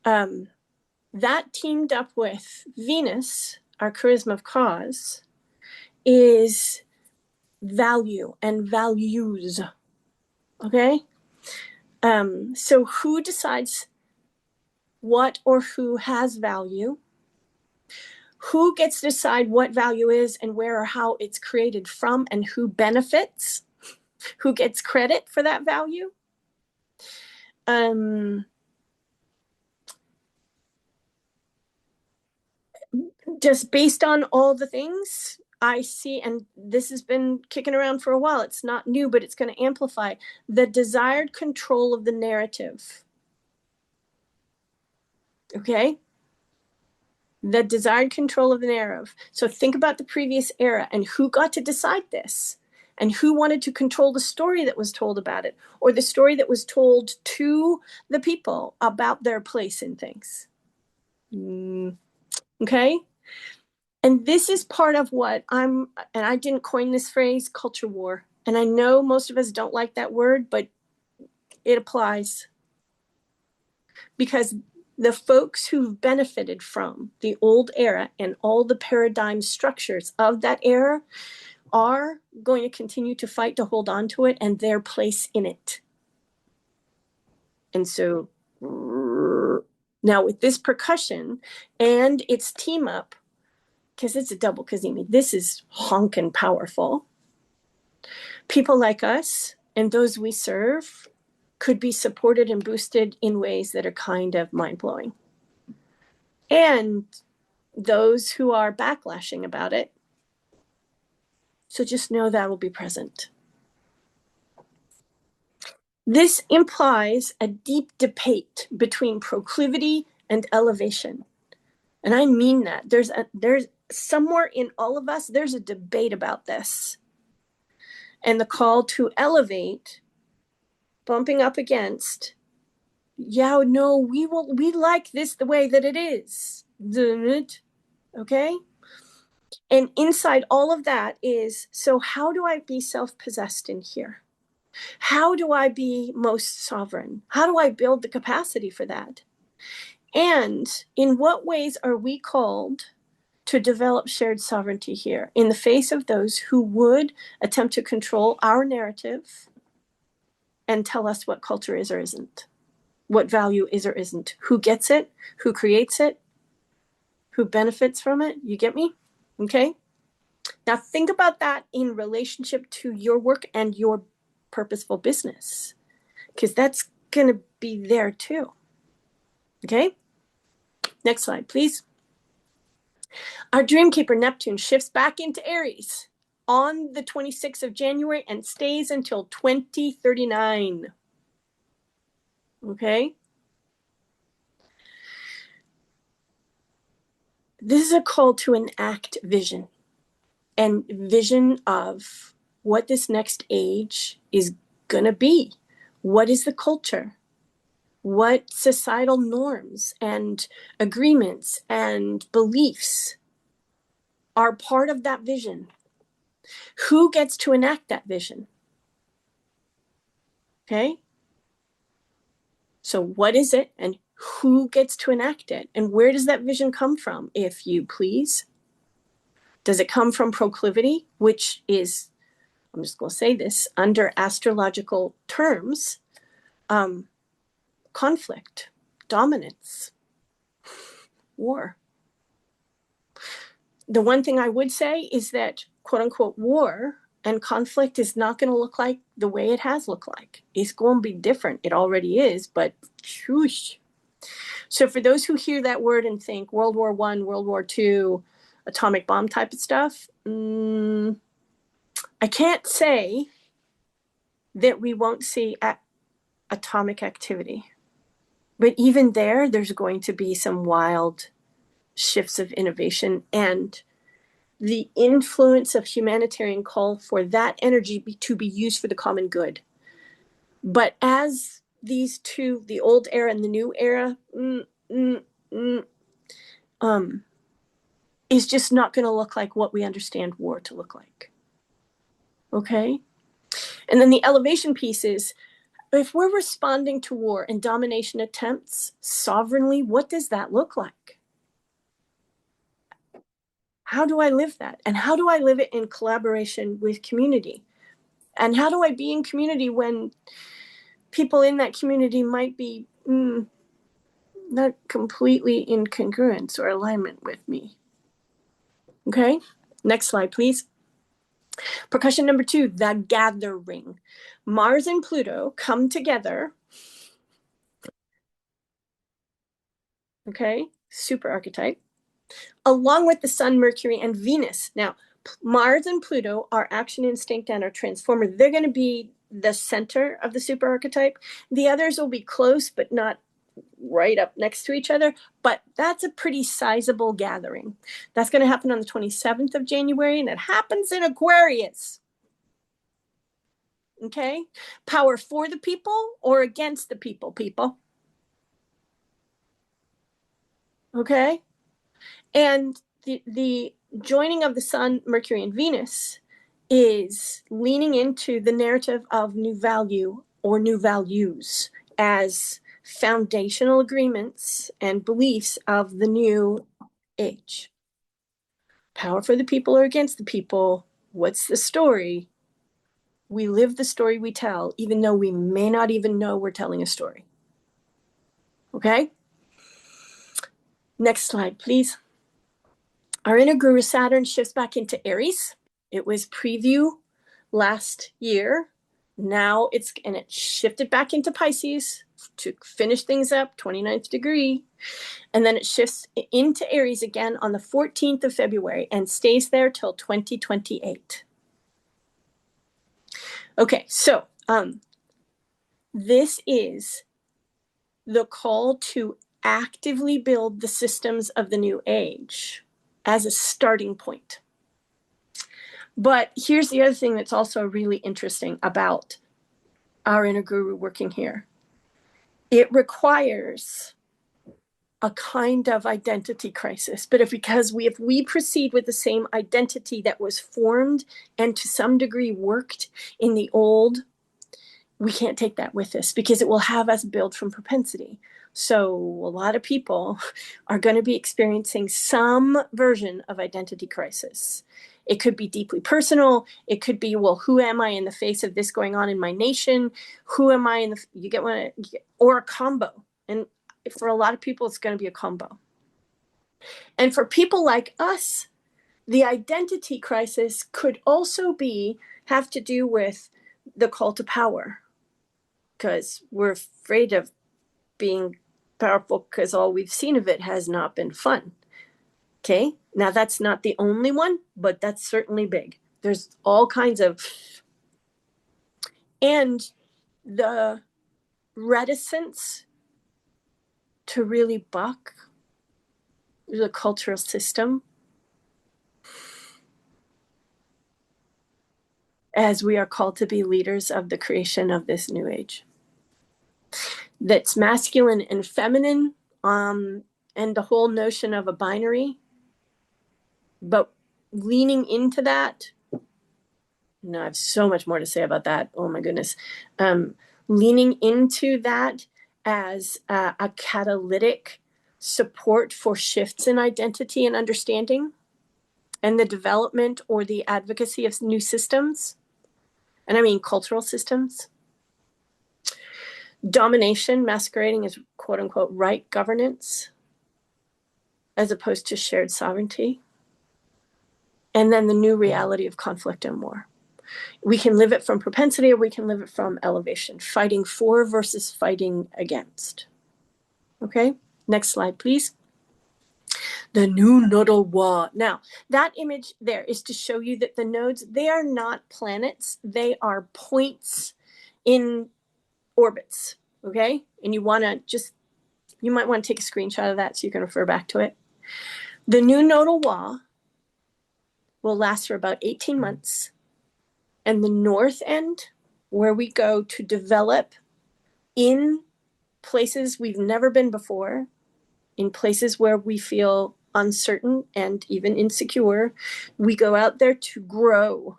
That teamed up with Venus, our charisma of cause, is value and values. Okay? So who decides what or who has value? Who gets to decide what value is and where or how it's created from, and who benefits? Who gets credit for that value? Just based on all the things I see, and this has been kicking around for a while, it's not new, but it's going to amplify the desired control of the narrative. Okay? The desired control of the narrative. So think about the previous era and who got to decide this, and who wanted to control the story that was told about it, or the story that was told to the people about their place in things. Okay? And this is part of what and I didn't coin this phrase, culture war. And I know most of us don't like that word, but it applies. Because the folks who've benefited from the old era and all the paradigm structures of that era are going to continue to fight to hold on to it and their place in it. And so now with this percussion and its team up, because it's a double kazemi, this is honkin' powerful. People like us and those we serve could be supported and boosted in ways that are kind of mind-blowing. And those who are backlashing about it, so just know that will be present. This implies a deep debate between proclivity and elevation. And I mean that. There's somewhere in all of us, there's a debate about this. And the call to elevate, bumping up against, yeah, no, we like this the way that it is. Okay? And inside all of that is, so how do I be self-possessed in here? How do I be most sovereign? How do I build the capacity for that? And in what ways are we called to develop shared sovereignty here in the face of those who would attempt to control our narrative and tell us what culture is or isn't? what value is or isn't, who gets it, who creates it, who benefits from it. You get me? Okay. Now think about that in relationship to your work and your purposeful business, because that's going to be there too. Okay. Next slide, please. Our Dreamkeeper Neptune shifts back into Aries on the 26th of January and stays until 2039. Okay. This is a call to enact vision, and vision of what this next age is going to be. What is the culture? What societal norms and agreements and beliefs are part of that vision? Who gets to enact that vision? Okay. So what is it, and who gets to enact it? And where does that vision come from, if you please? Does it come from proclivity, which is, I'm just going to say this, under astrological terms, conflict, dominance, war? The one thing I would say is that, quote unquote, war and conflict is not going to look like the way it has looked like. It's going to be different. It already is, but whoosh. So for those who hear that word and think World War I, World War II, atomic bomb type of stuff, I can't say that we won't see atomic activity. But even there's going to be some wild shifts of innovation, and the influence of humanitarian call for that energy to be used for the common good. But as these two, the old era and the new era, is just not going to look like what we understand war to look like. Okay? And then the elevation piece is, if we're responding to war and domination attempts sovereignly, what does that look like? How do I live that? And how do I live it in collaboration with community? And how do I be in community when people in that community might be not completely in congruence or alignment with me? Okay, next slide, please. Percussion number 2, the gathering. Mars and Pluto come together. Okay, super archetype. Along with the Sun, Mercury, and Venus. Now, Mars and Pluto are action instinct and are transformer. They're going to be the center of the super archetype. The others will be close, but not right up next to each other. But that's a pretty sizable gathering. That's going to happen on the 27th of January, and it happens in Aquarius. Okay? Power for the people or against the people. Okay? And the joining of the Sun, Mercury, and Venus is leaning into the narrative of new value or new values as foundational agreements and beliefs of the new age. Power for the people or against the people. What's the story? We live the story we tell, even though we may not even know we're telling a story. Okay? Next slide, please. Our inner guru Saturn shifts back into Aries. It was preview last year. Now it shifted back into Pisces to finish things up, 29th degree. And then it shifts into Aries again on the 14th of February and stays there till 2028. Okay, so this is the call to actively build the systems of the new age as a starting point. But here's the other thing that's also really interesting about our inner guru working here. It requires a kind of identity crisis. But if we proceed with the same identity that was formed and to some degree worked in the old, we can't take that with us because it will have us build from propensity. So a lot of people are going to be experiencing some version of identity crisis. It could be deeply personal. It could be, well, who am I in the face of this going on in my nation? Who am I in the, you get one, or a combo. And for a lot of people, it's going to be a combo. And for people like us, the identity crisis could also have to do with the call to power, because we're afraid of being powerful because all we've seen of it has not been fun. Okay, now that's not the only one, but that's certainly big. There's all kinds of, and the reticence to really buck the cultural system as we are called to be leaders of the creation of this new age. That's masculine and feminine, and the whole notion of a binary, but leaning into that. No, I have so much more to say about that. Oh my goodness. Leaning into that as a catalytic support for shifts in identity and understanding and the development or the advocacy of new systems. And I mean cultural systems. Domination masquerading as quote unquote right governance as opposed to shared sovereignty. And then the new reality of conflict and war. We can live it from propensity or we can live it from elevation, fighting for versus fighting against. Okay, next slide, please. The new nodal wall. Now, that image there is to show you that the nodes, they are not planets. They are points in orbits, okay? And you might want to take a screenshot of that so you can refer back to it. The new nodal wall will last for about 18 months. And the north end, where we go to develop in places we've never been before, in places where we feel uncertain and even insecure, we go out there to grow.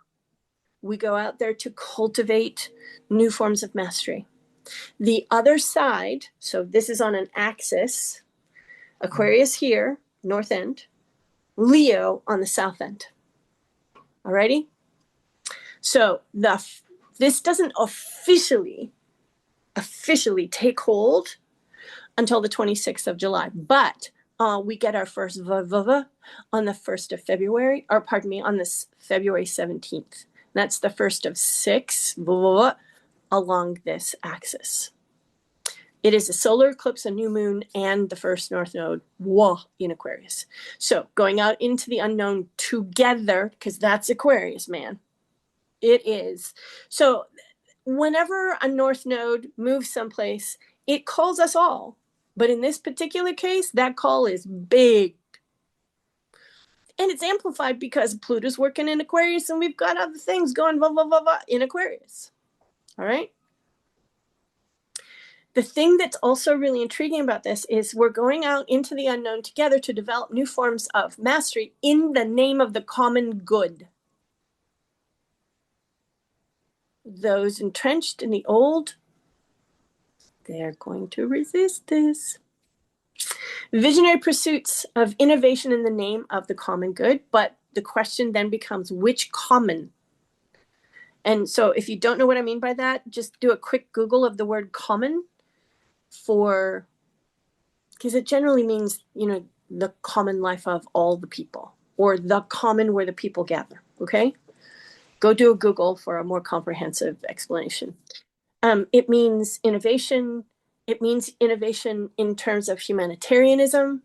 We go out there to cultivate new forms of mastery. The other side, so this is on an axis, Aquarius here, north end, Leo on the south end. Alrighty? So this doesn't officially take hold until the 26th of July, but we get our first VVV on the 1st of February, or pardon me, on this February 17th. That's the first of 6 VVV along this axis. It is a solar eclipse, a new moon, and the first north node in Aquarius. So going out into the unknown together, because that's Aquarius, man. It is. So whenever a north node moves someplace, it calls us all. But in this particular case, that call is big. And it's amplified because Pluto's working in Aquarius and we've got other things going in Aquarius. All right. The thing that's also really intriguing about this is we're going out into the unknown together to develop new forms of mastery in the name of the common good. Those entrenched in the old, they're going to resist this. Visionary pursuits of innovation in the name of the common good, but the question then becomes which common? And so if you don't know what I mean by that, just do a quick Google of the word common because it generally means, the common life of all the people, or the common where the people gather, okay? Go do a Google for a more comprehensive explanation. It means innovation. It means innovation in terms of humanitarianism,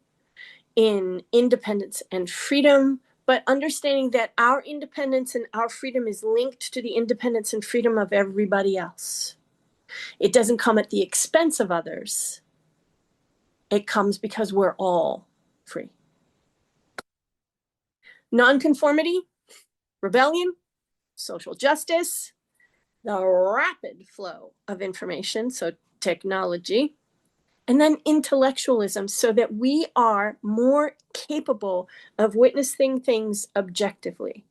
in independence and freedom, but understanding that our independence and our freedom is linked to the independence and freedom of everybody else. It doesn't come at the expense of others. It comes because we're all free. Nonconformity, rebellion, social justice, the rapid flow of information, so technology, and then intellectualism, so that we are more capable of witnessing things objectively.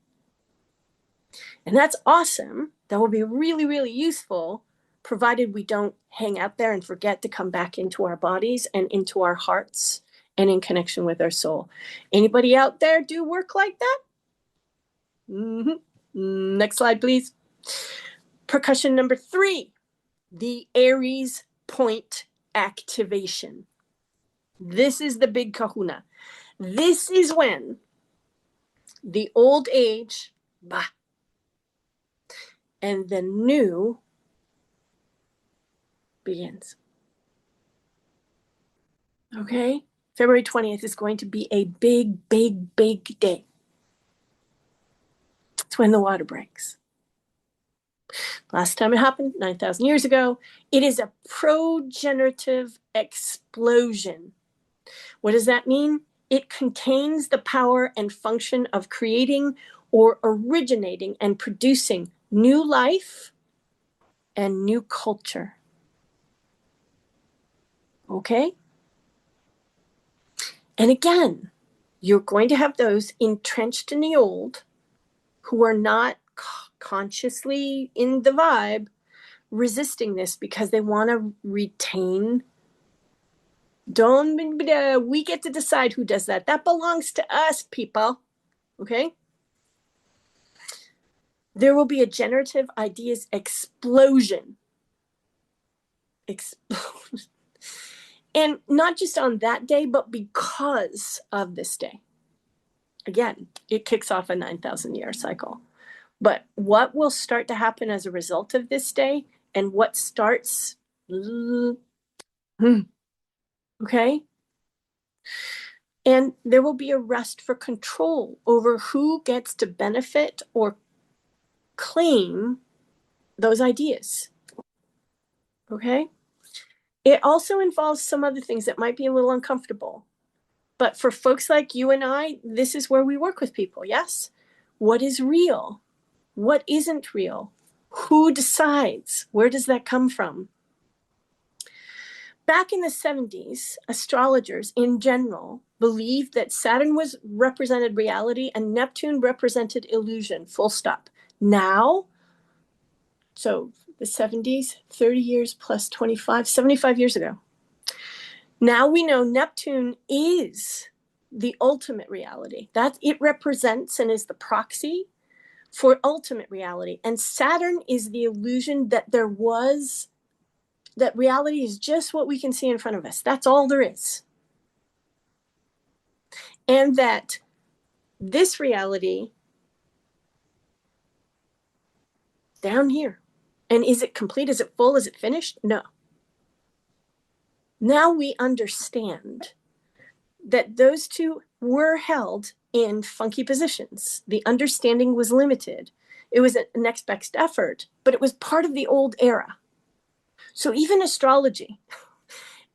And that's awesome. That will be really, really useful, provided we don't hang out there and forget to come back into our bodies and into our hearts and in connection with our soul. Anybody out there do work like that? Next slide, please. Percussion number 3, the Aries point activation. This is the big kahuna. This is when the old age, and the new begins. Okay? February 20th is going to be a big, big, big day. It's when the water breaks. Last time it happened, 9,000 years ago. It is a progenerative explosion. What does that mean? It contains the power and function of creating or originating and producing new life and new culture. Okay? And again, you're going to have those entrenched in the old who are not consciously in the vibe resisting this because they want to retain. We get to decide who does that. That belongs to us, people. Okay? There will be a generative ideas explosion. And not just on that day, but because of this day. Again, it kicks off a 9,000-year cycle. But what will start to happen as a result of this day and what starts, okay? And there will be a rest for control over who gets to benefit or claim those ideas, okay? It also involves some other things that might be a little uncomfortable. But for folks like you and I, this is where we work with people, yes? What is real? What isn't real? Who decides? Where does that come from? Back in the 70s, astrologers in general believed that Saturn represented reality and Neptune represented illusion, full stop. Now, so the 70s, 30 years plus 25, 75 years ago. Now we know Neptune is the ultimate reality. That it represents and is the proxy for ultimate reality. And Saturn is the illusion that that reality is just what we can see in front of us. That's all there is. And that this reality down here, and is it complete? Is it full? Is it finished? No. Now we understand that those two were held in funky positions. The understanding was limited. It was a next best effort, but it was part of the old era. So even astrology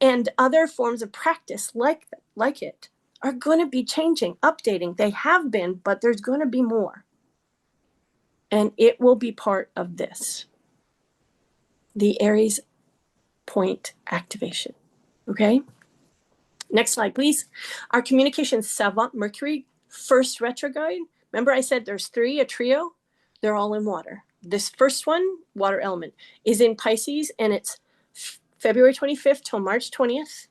and other forms of practice like it are going to be changing, updating. They have been, but there's going to be more. And it will be part of this, the Aries point activation. Okay? Next slide, please. Our communication savant, Mercury, first retrograde. Remember I said there's 3, a trio? They're all in water. This first one, water element, is in Pisces, and it's February 25th till March 20th.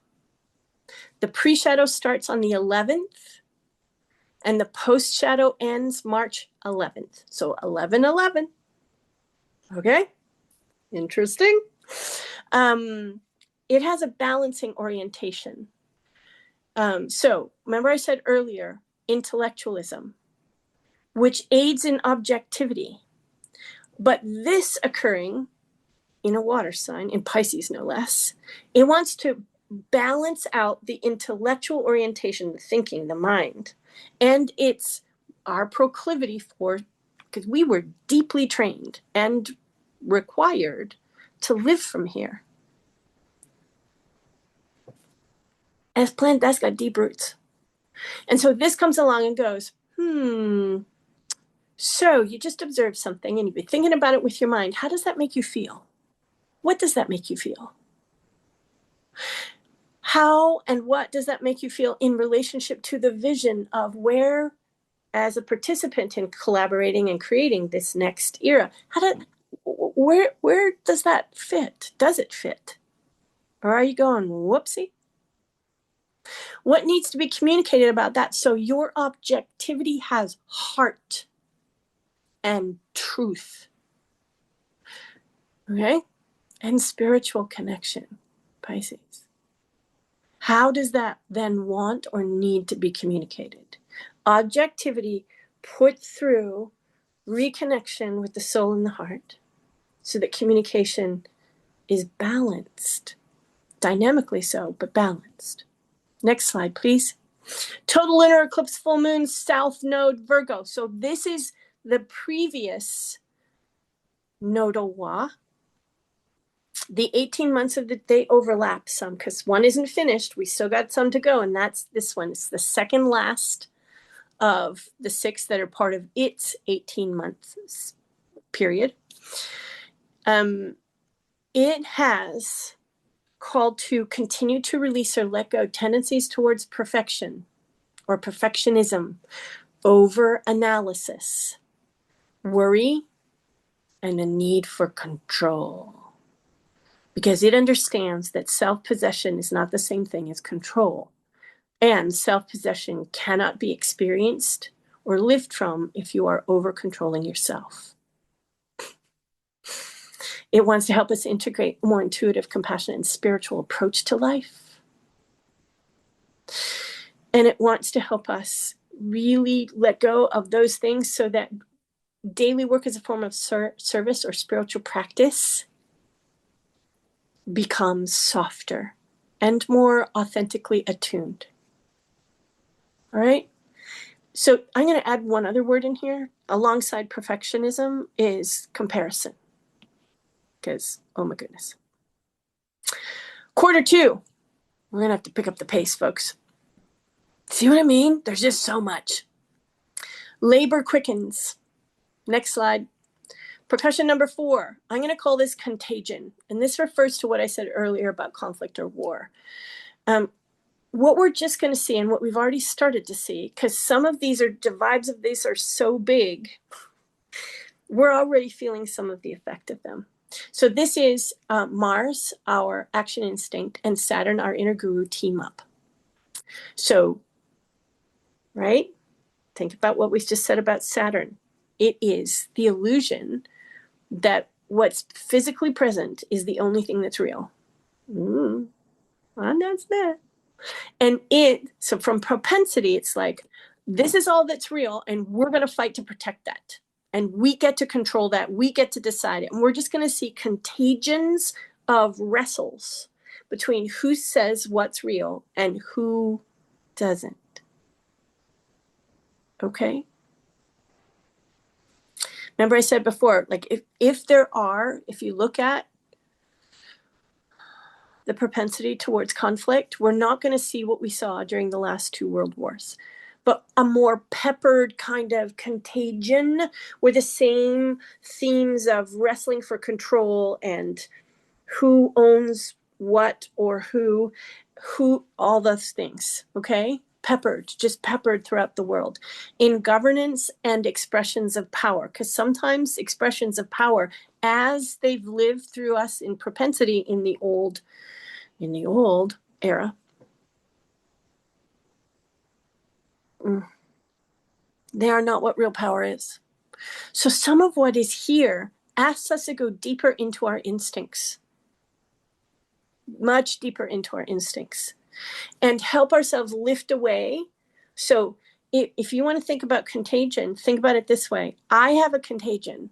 The pre-shadow starts on the 11th, and the post-shadow ends March 11th. So 11/11. Okay? Interesting. It has a balancing orientation. So remember I said earlier, intellectualism, which aids in objectivity. But this occurring in a water sign, in Pisces no less, it wants to balance out the intellectual orientation, the thinking, the mind. And it's our proclivity for, because we were deeply trained and required to live from here. As planned, that's got deep roots. And so this comes along and goes, so you just observed something and you've been thinking about it with your mind. How does that make you feel? What does that make you feel? How and what does that make you feel in relationship to the vision of where, as a participant in collaborating and creating this next era, where does that fit? Does it fit? Or are you going, whoopsie? What needs to be communicated about that so your objectivity has heart? and truth. Okay? And spiritual connection, Pisces. How does that then want or need to be communicated? Objectivity put through reconnection with the soul and the heart so that communication is balanced, dynamically so, but balanced. Next slide, please. Total lunar eclipse, full moon, south node, Virgo. So this is the previous nodal wa. The 18 months of they overlap some because one isn't finished. We still got some to go, and that's this one. It's the second last of the 6 that are part of its 18 months period. It has called to continue to release or let go tendencies towards perfection or perfectionism, over analysis, worry, and a need for control. Because it understands that self-possession is not the same thing as control. And self-possession cannot be experienced or lived from if you are over-controlling yourself. It wants to help us integrate a more intuitive, compassionate, and spiritual approach to life. And it wants to help us really let go of those things so that daily work as a form of service or spiritual practice becomes softer and more authentically attuned. All right? So I'm going to add one other word in here. Alongside perfectionism is comparison. Because, oh my goodness. Q2. We're going to have to pick up the pace, folks. See what I mean? There's just so much. Labor quickens. Next slide. Percussion number 4. I'm going to call this contagion. And this refers to what I said earlier about conflict or war. What we're just going to see and what we've already started to see, because some of these the vibes of these are so big, we're already feeling some of the effect of them. So this is Mars, our action instinct, and Saturn, our inner guru, team up. So, right? Think about what we just said about Saturn. It is the illusion that what's physically present is the only thing that's real. And that's that. And so from propensity, it's like, this is all that's real, and we're going to fight to protect that. And we get to control that. We get to decide it. And we're just going to see contagions of wrestles between who says what's real and who doesn't. Okay? Remember I said before, like if you look at the propensity towards conflict, we're not going to see what we saw during the last 2 world wars, but a more peppered kind of contagion where the same themes of wrestling for control and who owns what or who, all those things, okay? Just peppered throughout the world in governance and expressions of power. Because sometimes expressions of power, as they've lived through us in propensity in the old era, they are not what real power is. So some of what is here asks us to go deeper into our instincts, much deeper into our instincts, and help ourselves lift away. So if you want to think about contagion, think about it this way. I have a contagion,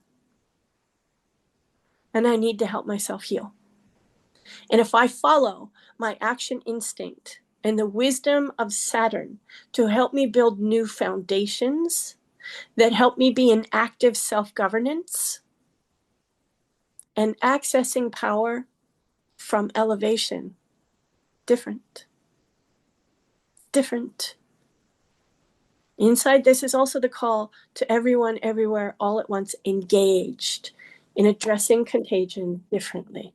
and I need to help myself heal. And if I follow my action instinct and the wisdom of Saturn to help me build new foundations that help me be in active self-governance and accessing power from elevation, different. Inside this is also the call to everyone, everywhere, all at once, engaged in addressing contagion differently.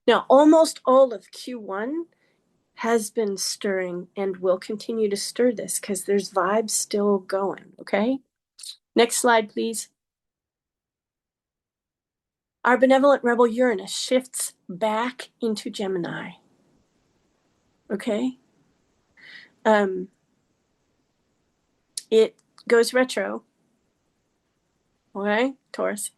Now, almost all of Q1 has been stirring and will continue to stir this because there's vibes still going, okay? Next slide, please. Our benevolent rebel Uranus shifts back into Gemini, okay? It goes retro okay, Taurus,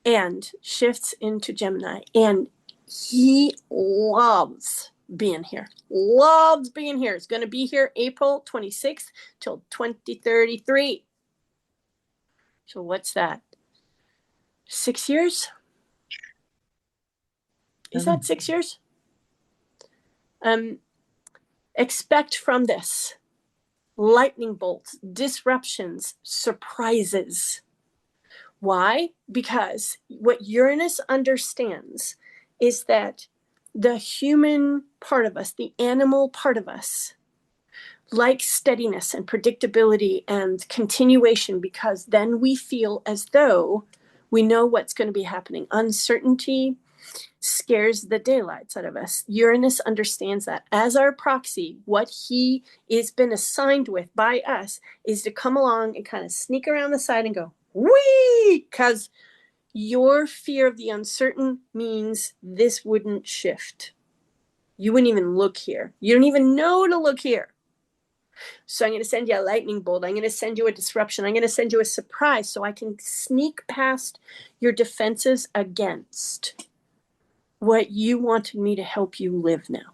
and shifts into Gemini. And he loves being here. Loves being here. It's going to be here April 26th till 2033. So what's that? 6 years? Is that 6 years? Expect from this lightning bolts, disruptions, surprises. Why? Because what Uranus understands is that the human part of us, the animal part of us, likes steadiness and predictability and continuation, because then we feel as though we know what's going to be happening. Uncertainty scares the daylights out of us. Uranus understands that. As our proxy, what he is been assigned with by us is to come along and kind of sneak around the side and go, wee, because your fear of the uncertain means this wouldn't shift. You wouldn't even look here. You don't even know to look here. So I'm going to send you a lightning bolt. I'm going to send you a disruption. I'm going to send you a surprise so I can sneak past your defenses against what you wanted me to help you live now.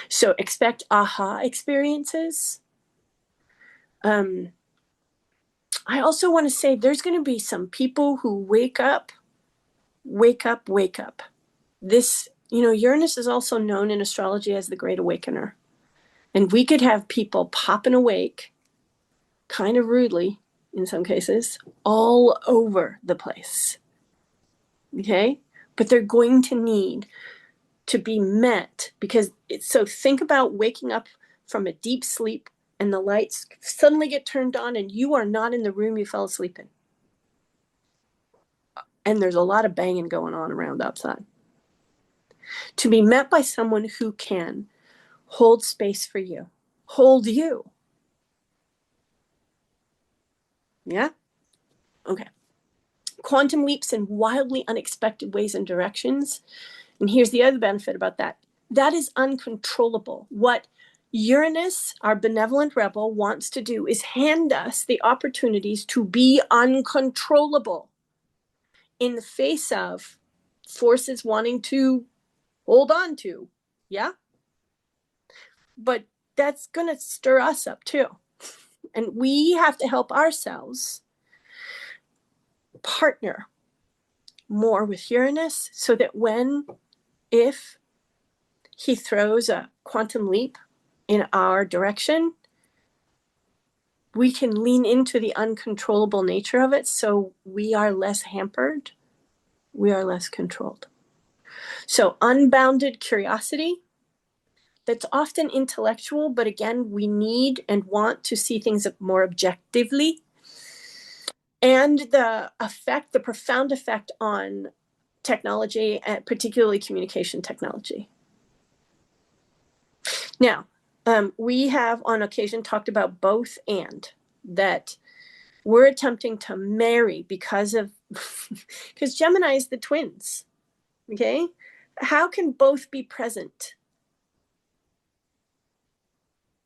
So expect aha experiences. I also want to say there's going to be some people who wake up. This, Uranus is also known in astrology as the Great Awakener. And we could have people popping awake, kind of rudely in some cases, all over the place. Okay? But they're going to need to be met, because so think about waking up from a deep sleep and the lights suddenly get turned on and you are not in the room you fell asleep in. And there's a lot of banging going on around outside. To be met by someone who can hold space for you, hold you. Yeah? Okay. Quantum leaps in wildly unexpected ways and directions. And here's the other benefit about that. That is uncontrollable. What Uranus, our benevolent rebel, wants to do is hand us the opportunities to be uncontrollable in the face of forces wanting to hold on to. Yeah? But that's going to stir us up too. And we have to help ourselves partner more with Uranus so that if he throws a quantum leap in our direction, we can lean into the uncontrollable nature of it so we are less hampered, we are less controlled. So unbounded curiosity, that's often intellectual, but again, we need and want to see things more objectively. And the profound effect on technology, and particularly communication technology. Now, we have on occasion talked about both, and that we're attempting to marry because Gemini is the twins. Okay? How can both be present?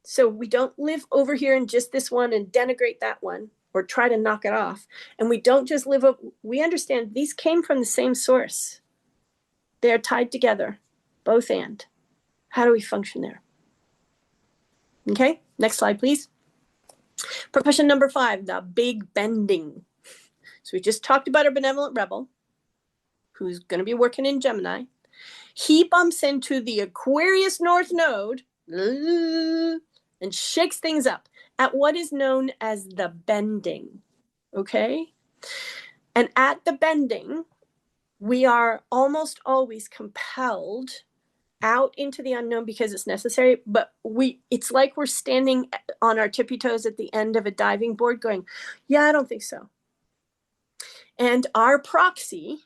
So we don't live over here in just this one and denigrate that one or try to knock it off. And we don't just we understand these came from the same source. They're tied together, both and. How do we function there? Okay, next slide, please. Profession number 5, the big bending. So we just talked about our benevolent rebel, who's going to be working in Gemini. He bumps into the Aquarius North Node and shakes things up at what is known as the bending. Okay? And at the bending, we are almost always compelled out into the unknown because it's necessary, but it's like we're standing on our tippy toes at the end of a diving board going, yeah, I don't think so. And our proxy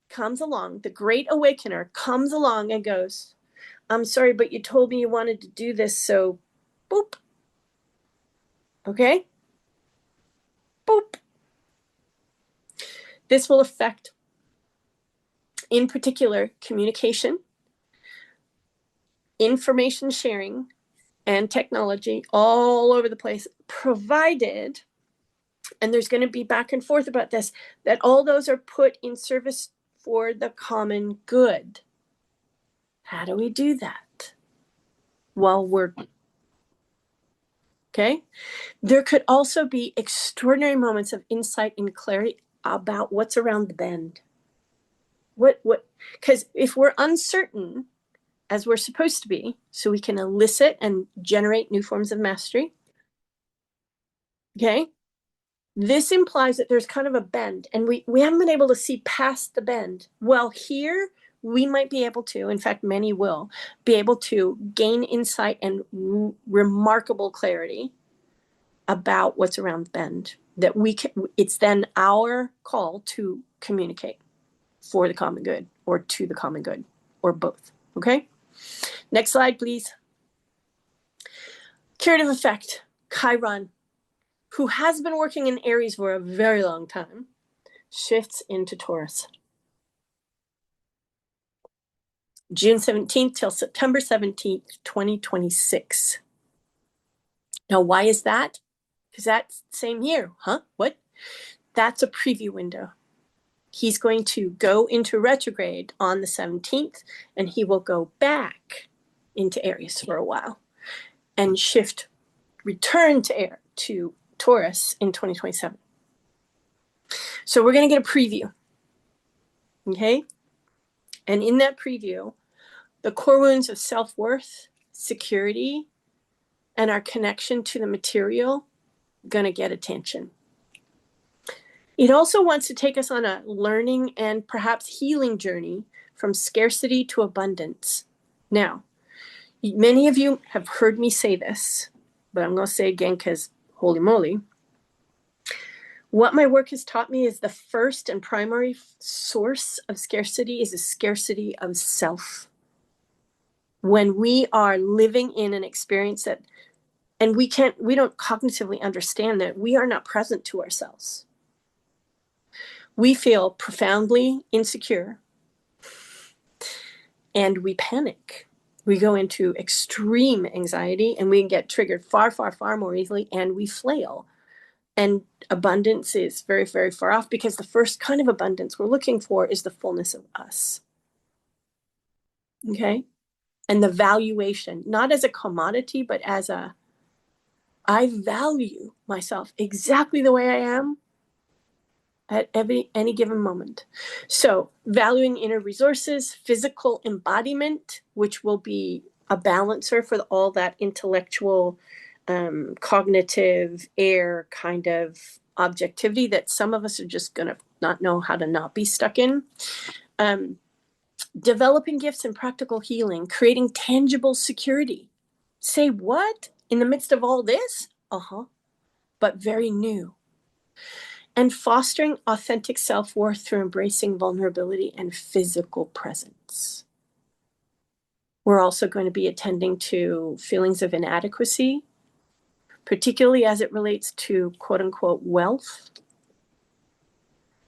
comes along, the Great Awakener comes along and goes, I'm sorry, but you told me you wanted to do this, so boop. Okay? Boop. This will affect, in particular, communication, information sharing, and technology all over the place, provided and there's going to be back and forth about this, that all those are put in service for the common good. How do we do that? While we're okay. There could also be extraordinary moments of insight and clarity about what's around the bend. Because if we're uncertain, as we're supposed to be, so we can elicit and generate new forms of mastery, okay, this implies that there's kind of a bend, and we haven't been able to see past the bend. Well, here we might be able to, in fact, many will be able to gain insight and remarkable clarity about what's around the bend, that we can, it's then our call to communicate for the common good or to the common good or both. Okay. Next slide, please. Curative effect, Chiron, who has been working in Aries for a very long time, shifts into Taurus. June 17th till September 17th, 2026. Now, why is that? Because that's same year, huh? What? That's a preview window. He's going to go into retrograde on the 17th, and he will go back into Aries for a while and return to Taurus in 2027. So we're going to get a preview. Okay. And in that preview, the core wounds of self-worth, security, and our connection to the material going to get attention. It also wants to take us on a learning and perhaps healing journey from scarcity to abundance. Now, many of you have heard me say this, but I'm going to say again because holy moly. What my work has taught me is the first and primary source of scarcity is a scarcity of self. When we are living in an experience that, and we don't cognitively understand that, we are not present to ourselves. We feel profoundly insecure and we panic. We go into extreme anxiety and we get triggered far, far, far more easily, and we flail. And abundance is very, very far off, because the first kind of abundance we're looking for is the fullness of us. Okay? And the valuation, not as a commodity, but as I value myself exactly the way I am at any given moment. So valuing inner resources, physical embodiment, which will be a balancer for all that intellectual, cognitive air kind of objectivity that some of us are just going to not know how to not be stuck in. Developing gifts and practical healing, creating tangible security. Say what? In the midst of all this? But very new. And fostering authentic self-worth through embracing vulnerability and physical presence. We're also going to be attending to feelings of inadequacy, particularly as it relates to quote unquote wealth,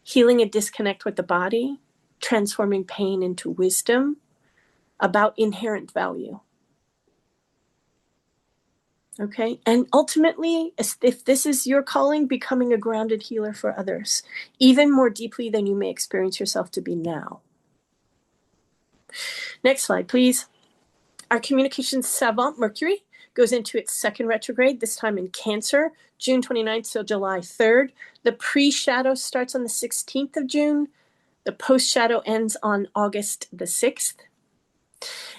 healing a disconnect with the body, transforming pain into wisdom about inherent value. Okay. And ultimately, if this is your calling, becoming a grounded healer for others, even more deeply than you may experience yourself to be now. Next slide, please. Our communication savant, Mercury, goes into its second retrograde, this time in Cancer, June 29th till July 3rd. The pre-shadow starts on the 16th of June. The post-shadow ends on August the 6th.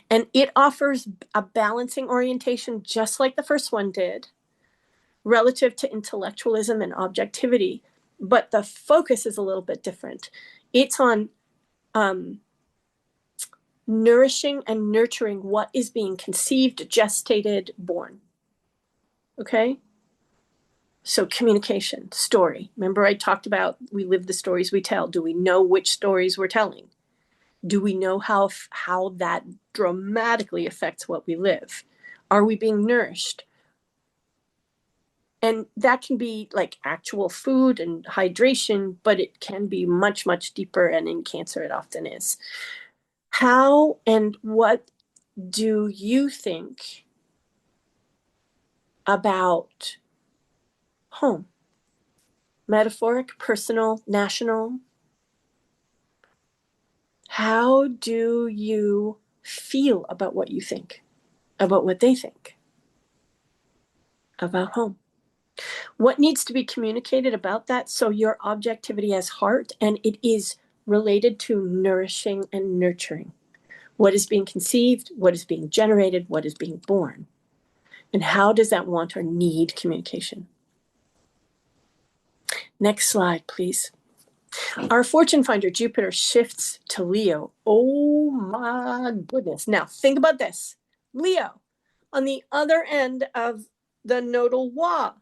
And it offers a balancing orientation, just like the first one did, relative to intellectualism and objectivity. But the focus is a little bit different. It's on nourishing and nurturing what is being conceived, gestated, born. Okay? So communication, story. Remember I talked about we live the stories we tell. Do we know which stories we're telling? Do we know how that dramatically affects what we live? Are we being nourished? And that can be like actual food and hydration, but it can be much, much deeper. And in Cancer, it often is. How and what do you think about home? metaphoric, personal, national. How do you feel about what you think, about what they think, about home? What needs to be communicated about that so your objectivity has heart and it is related to nourishing and nurturing? What is being conceived? What is being generated? What is being born? And how does that want or need communication? Next slide, please. Our fortune finder, Jupiter, shifts to Leo. Oh my goodness. Now, think about this. Leo, on the other end of the nodal Wa,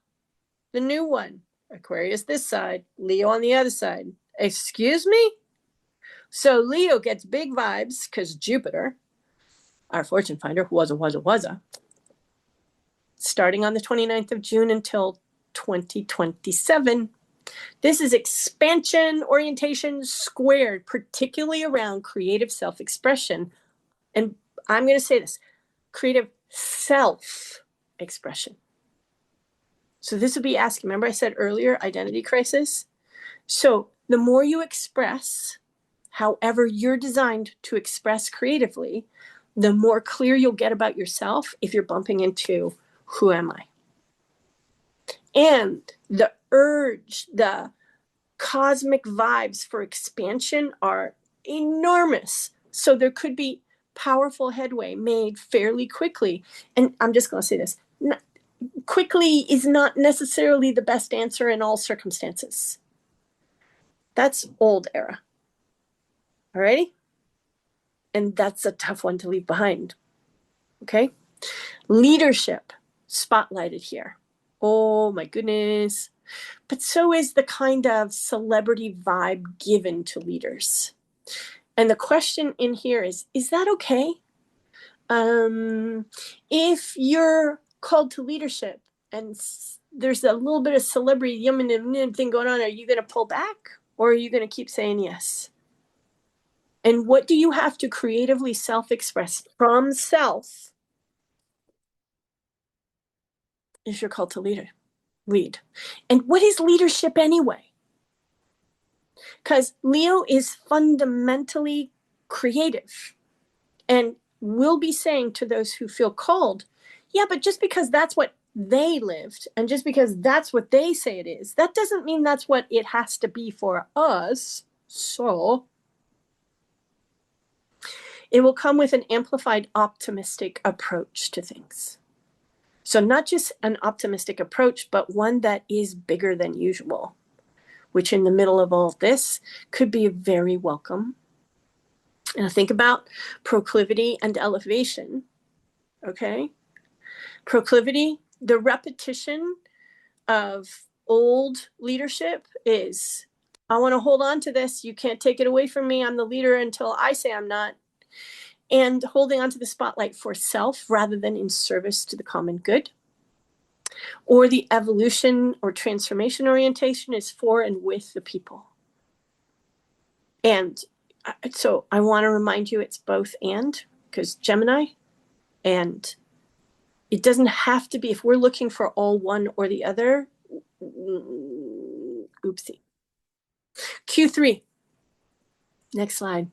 the new one. Aquarius this side, Leo on the other side. Excuse me? So Leo gets big vibes because Jupiter, our fortune finder, was starting on the 29th of June until 2027. This is expansion orientation squared, particularly around creative self-expression. And I'm going to say this, creative self-expression. So this would be asking, remember I said earlier, identity crisis? So the more you express, however you're designed to express creatively, the more clear you'll get about yourself if you're bumping into who am I? And the urge, the cosmic vibes for expansion are enormous. So there could be powerful headway made fairly quickly. And I'm just going to say this. Quickly is not necessarily the best answer in all circumstances. That's old era. Alrighty? And that's a tough one to leave behind. Okay? Leadership spotlighted here. Oh my goodness. But so is the kind of celebrity vibe given to leaders. And the question in here is that okay? If you're called to leadership and there's a little bit of celebrity thing going on, are you going to pull back or are you going to keep saying yes? And what do you have to creatively self-express from self if you're called to lead? And what is leadership anyway? Because Leo is fundamentally creative and will be saying to those who feel called, yeah, but just because that's what they lived and just because that's what they say it is, that doesn't mean that's what it has to be for us. So it will come with an amplified optimistic approach to things. So not just an optimistic approach, but one that is bigger than usual, which in the middle of all this could be very welcome. And think about proclivity and elevation. Okay? Proclivity, the repetition of old leadership is, I want to hold on to this. You can't take it away from me. I'm the leader until I say I'm not. And holding on to the spotlight for self rather than in service to the common good. Or the evolution or transformation orientation is for and with the people. And so I want to remind you it's both and, because Gemini, and it doesn't have to be, if we're looking for all one or the other, oopsie. Q3. Next slide.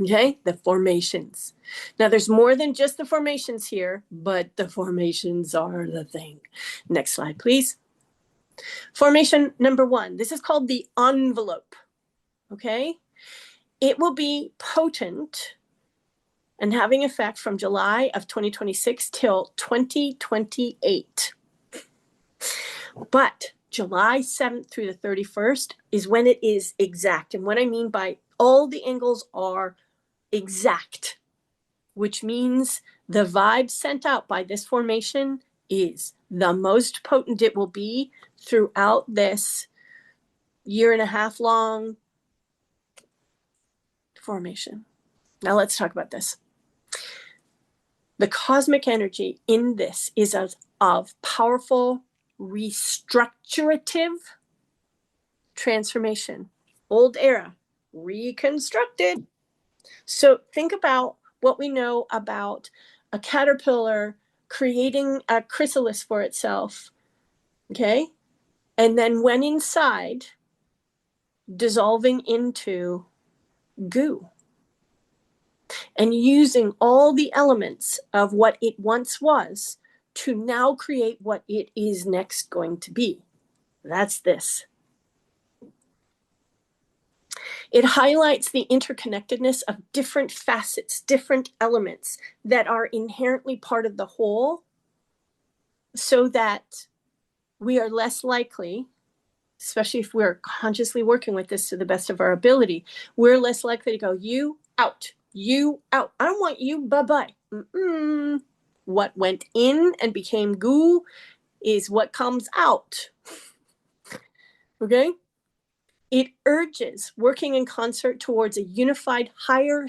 Okay, the formations. Now there's more than just the formations here, but the formations are the thing. Next slide, please. Formation number 1. This is called the envelope. Okay, it will be potent and having effect from July of 2026 till 2028. But July 7th through the 31st is when it is exact. And what I mean by all the angles are exact, which means the vibe sent out by this formation is the most potent it will be throughout this 1.5 year long formation. Now let's talk about this. The cosmic energy in this is of powerful restructurative transformation. Old era, reconstructed. So think about what we know about a caterpillar creating a chrysalis for itself. Okay? and then went inside, dissolving into goo and using all the elements of what it once was to now create what it is next going to be. That's this. It highlights the interconnectedness of different facets, different elements that are inherently part of the whole, so that we are less likely, especially if we're consciously working with this to the best of our ability, we're less likely to go, you out, you out. I don't want you, bye-bye. What went in and became goo is what comes out. Okay? It urges working in concert towards a unified higher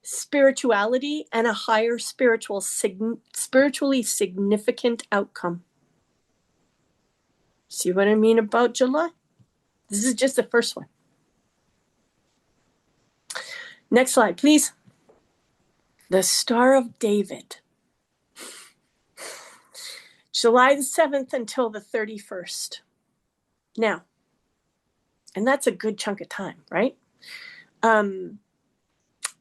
spirituality and a higher spiritually significant outcome. See what I mean about July? This is just the first one. Next slide, please. The Star of David. July the 7th until the 31st. Now, and that's a good chunk of time, right? The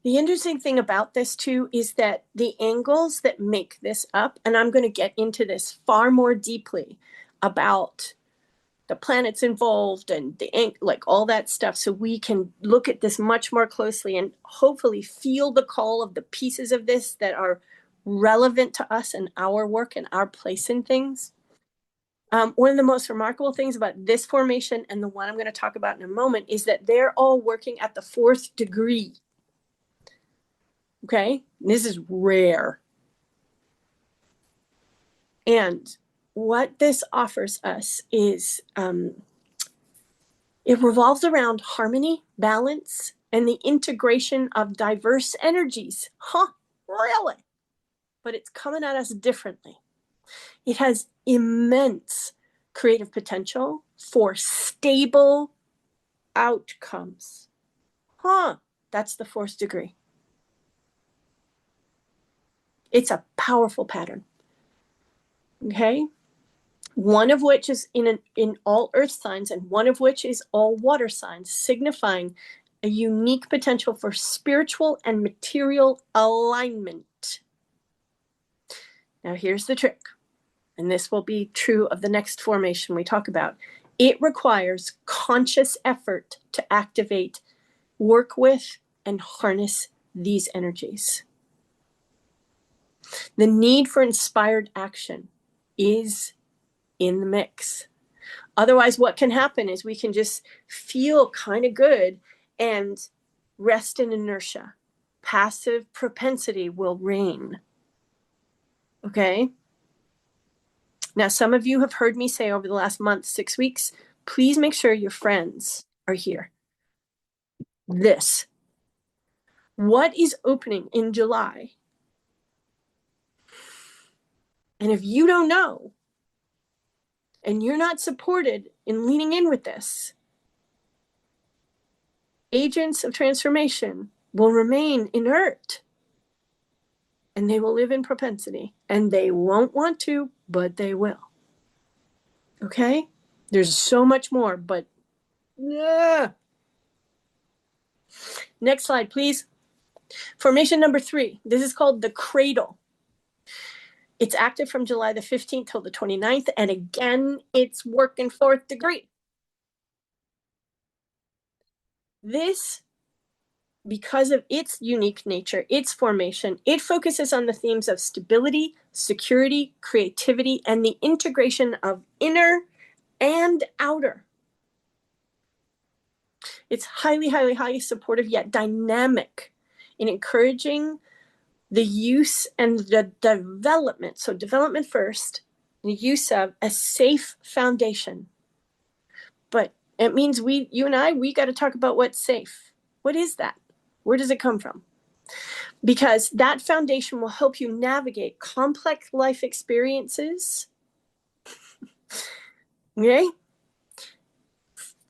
interesting thing about this too is that the angles that make this up, and I'm going to get into this far more deeply about the planets involved and like all that stuff, so we can look at this much more closely and hopefully feel the call of the pieces of this that are relevant to us and our work and our place in things. One of the most remarkable things about this formation and the one I'm going to talk about in a moment is that they're all working at the 4th degree. Okay, this is rare. And what this offers us is it revolves around harmony, balance, and the integration of diverse energies. Really? But it's coming at us differently. It has immense creative potential for stable outcomes. That's the 4th degree. It's a powerful pattern. Okay? One of which is in all earth signs, and one of which is all water signs, signifying a unique potential for spiritual and material alignment. Now, here's the trick, and this will be true of the next formation we talk about. It requires conscious effort to activate, work with, and harness these energies. The need for inspired action is in the mix. Otherwise, what can happen is we can just feel kind of good and rest in inertia. Passive propensity will reign. Okay? Now, some of you have heard me say over the last month, 6 weeks, please make sure your friends are here. This. What is opening in July? And if you don't know, and you're not supported in leaning in with this, agents of transformation will remain inert. And they will live in propensity. And they won't want to, but they will. Okay? There's so much more, but next slide, please. Formation number 3. This is called the cradle. It's active from July the 15th till the 29th. And again, it's working 4th degree. This, because of its unique nature, its formation, it focuses on the themes of stability, security, creativity, and the integration of inner and outer. It's highly, highly, highly supportive, yet dynamic in encouraging the use and the development. So development first, the use of a safe foundation. But it means you and I, we got to talk about what's safe. What is that? Where does it come from? Because that foundation will help you navigate complex life experiences, okay,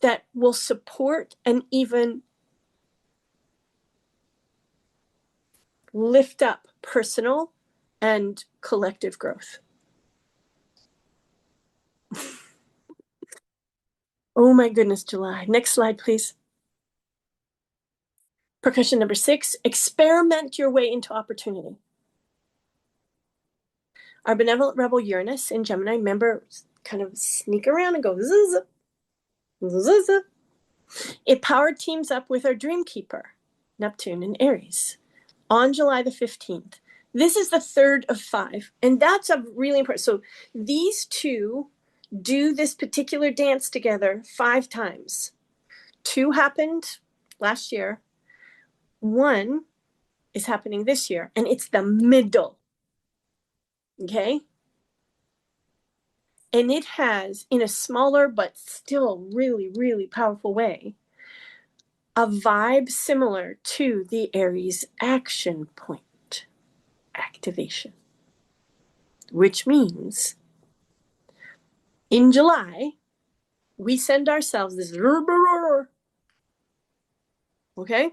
that will support and even lift up personal and collective growth. Oh my goodness, July. Next slide, please. Percussion number 6, experiment your way into opportunity. Our benevolent rebel Uranus in Gemini, remember, kind of sneak around and go zzz, zzz. It power teams up with our dream keeper, Neptune in Aries, on July the 15th. This is the third of 5, and that's a really important. So these two do this particular dance together 5 times. 2 happened last year. 1 is happening this year, and it's the middle. Okay? And it has, in a smaller but still really, really powerful way, a vibe similar to the Aries Action Point activation, which means in July, we send ourselves this, okay,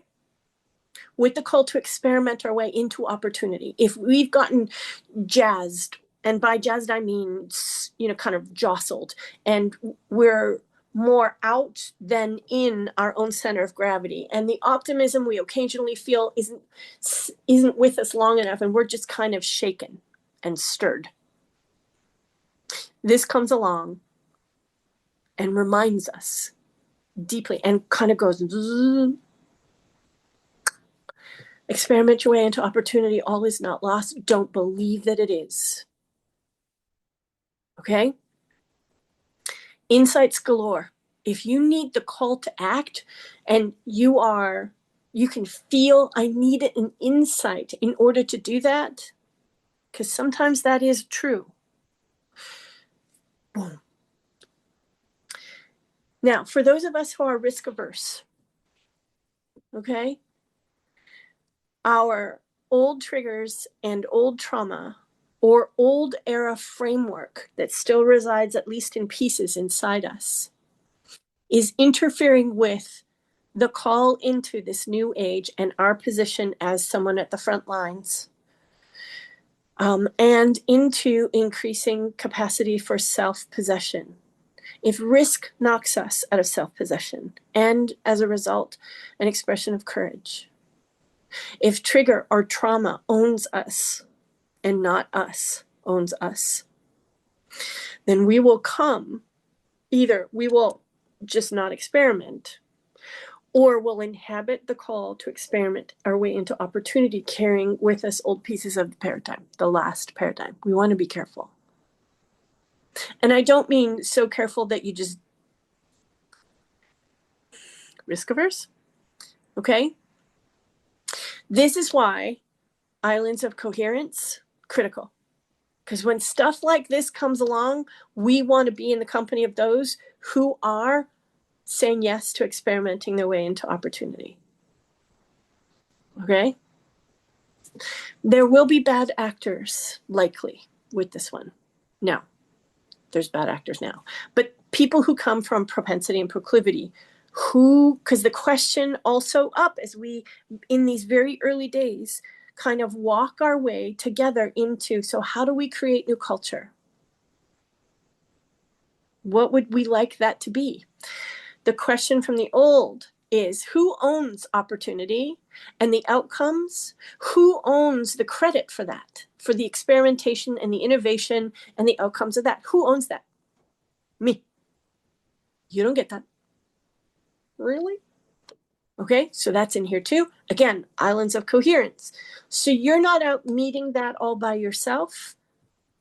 with the call to experiment our way into opportunity. If we've gotten jazzed, and by jazzed I mean, kind of jostled, and we're more out than in our own center of gravity, and the optimism we occasionally feel isn't with us long enough, and we're just kind of shaken and stirred. This comes along and reminds us deeply and kind of goes, experiment your way into opportunity. All is not lost. Don't believe that it is. Okay? Insights galore. If you need the call to act and you can feel, I need an insight in order to do that, because sometimes that is true. Boom. Now, for those of us who are risk averse, okay, our old triggers and old trauma or old era framework that still resides, at least in pieces, inside us, is interfering with the call into this new age and our position as someone at the front lines, and into increasing capacity for self-possession. If risk knocks us out of self-possession, and as a result, an expression of courage. If trigger or trauma owns us, and not us owns us, then we will either we will just not experiment, or we'll inhabit the call to experiment our way into opportunity, carrying with us old pieces of the paradigm, the last paradigm. We want to be careful. And I don't mean so careful that you just risk averse. Okay? This is why islands of coherence, critical. Because when stuff like this comes along, we want to be in the company of those who are saying yes to experimenting their way into opportunity. Okay? There will be bad actors, likely, with this one. Now, there's bad actors now. But people who come from propensity and proclivity, because the question also up as we, in these very early days, kind of walk our way together into, so how do we create new culture? What would we like that to be? The question from the old is, who owns opportunity and the outcomes? Who owns the credit for that, for the experimentation and the innovation and the outcomes of that? Who owns that? Me. You don't get that. Really? Okay, so that's in here too. Again, islands of coherence. So you're not out meeting that all by yourself,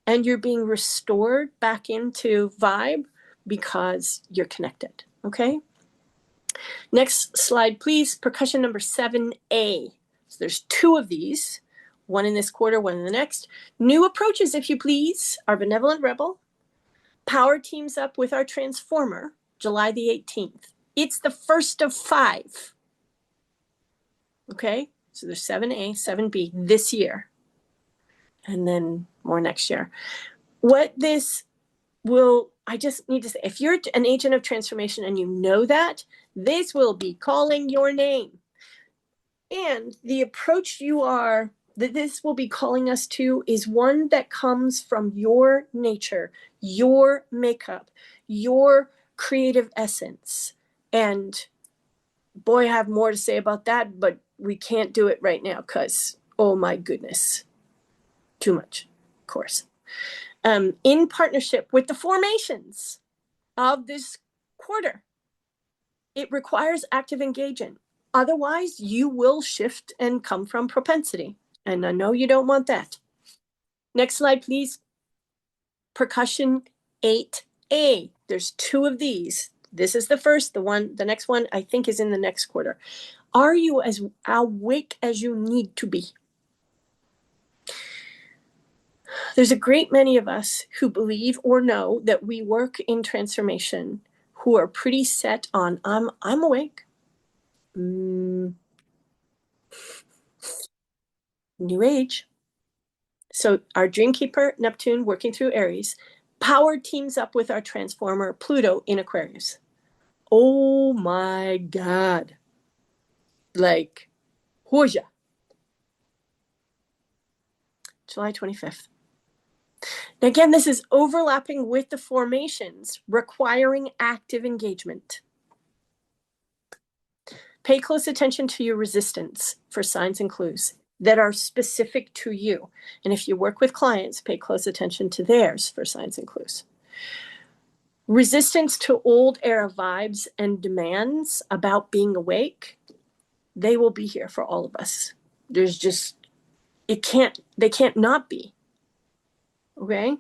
and you're being restored back into vibe because you're connected. Okay? Next slide, please. Percussion number 7A. So there's 2 of these, one in this quarter, one in the next. New approaches, if you please. Our benevolent rebel. Power teams up with our transformer, July the 18th. It's the first of 5. Okay, so there's 7A, 7B this year, and then more next year. What this will, I just need to say, if you're an agent of transformation and you know that, this will be calling your name. And the approach that this will be calling us to is one that comes from your nature, your makeup, your creative essence. And boy, I have more to say about that, but we can't do it right now because, oh my goodness, too much, of course. In partnership with the formations of this quarter, it requires active engagement. Otherwise, you will shift and come from propensity. And I know you don't want that. Next slide, please. Percussion 8A. There's 2 of these. This is the first, the next one I think is in the next quarter. Are you as awake as you need to be? There's a great many of us who believe or know that we work in transformation who are pretty set on, I'm awake. New age. So our Dreamkeeper, Neptune, working through Aries, power teams up with our transformer, Pluto, in Aquarius. Oh my God. Like, Hoja. July 25th. Now, again, this is overlapping with the formations, requiring active engagement. Pay close attention to your resistance for signs and clues that are specific to you. And if you work with clients, pay close attention to theirs for signs and clues. Resistance to old era vibes and demands about being awake, they will be here for all of us. There's just, they can't not be. Okay?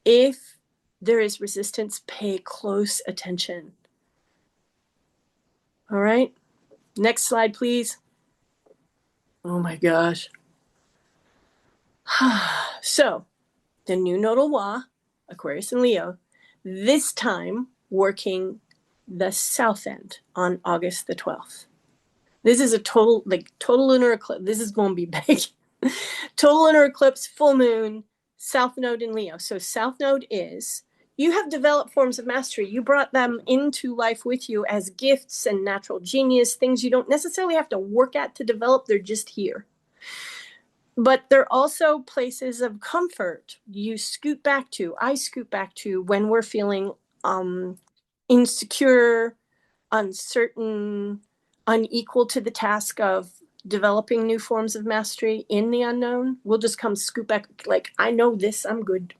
If there is resistance, pay close attention. All right? Next slide, please. Oh my gosh. So, the new nodal wa, Aquarius and Leo, this time working the south end on August the 12th. This is a total lunar eclipse. This is going to be big. Total lunar eclipse, full moon, south node in Leo. So south node is, you have developed forms of mastery. You brought them into life with you as gifts and natural genius, things you don't necessarily have to work at to develop. They're just here. But they're also places of comfort you scoot back to. I scoot back to when we're feeling insecure, uncertain, unequal to the task of developing new forms of mastery in the unknown. We'll just come scoot back like, I know this, I'm good.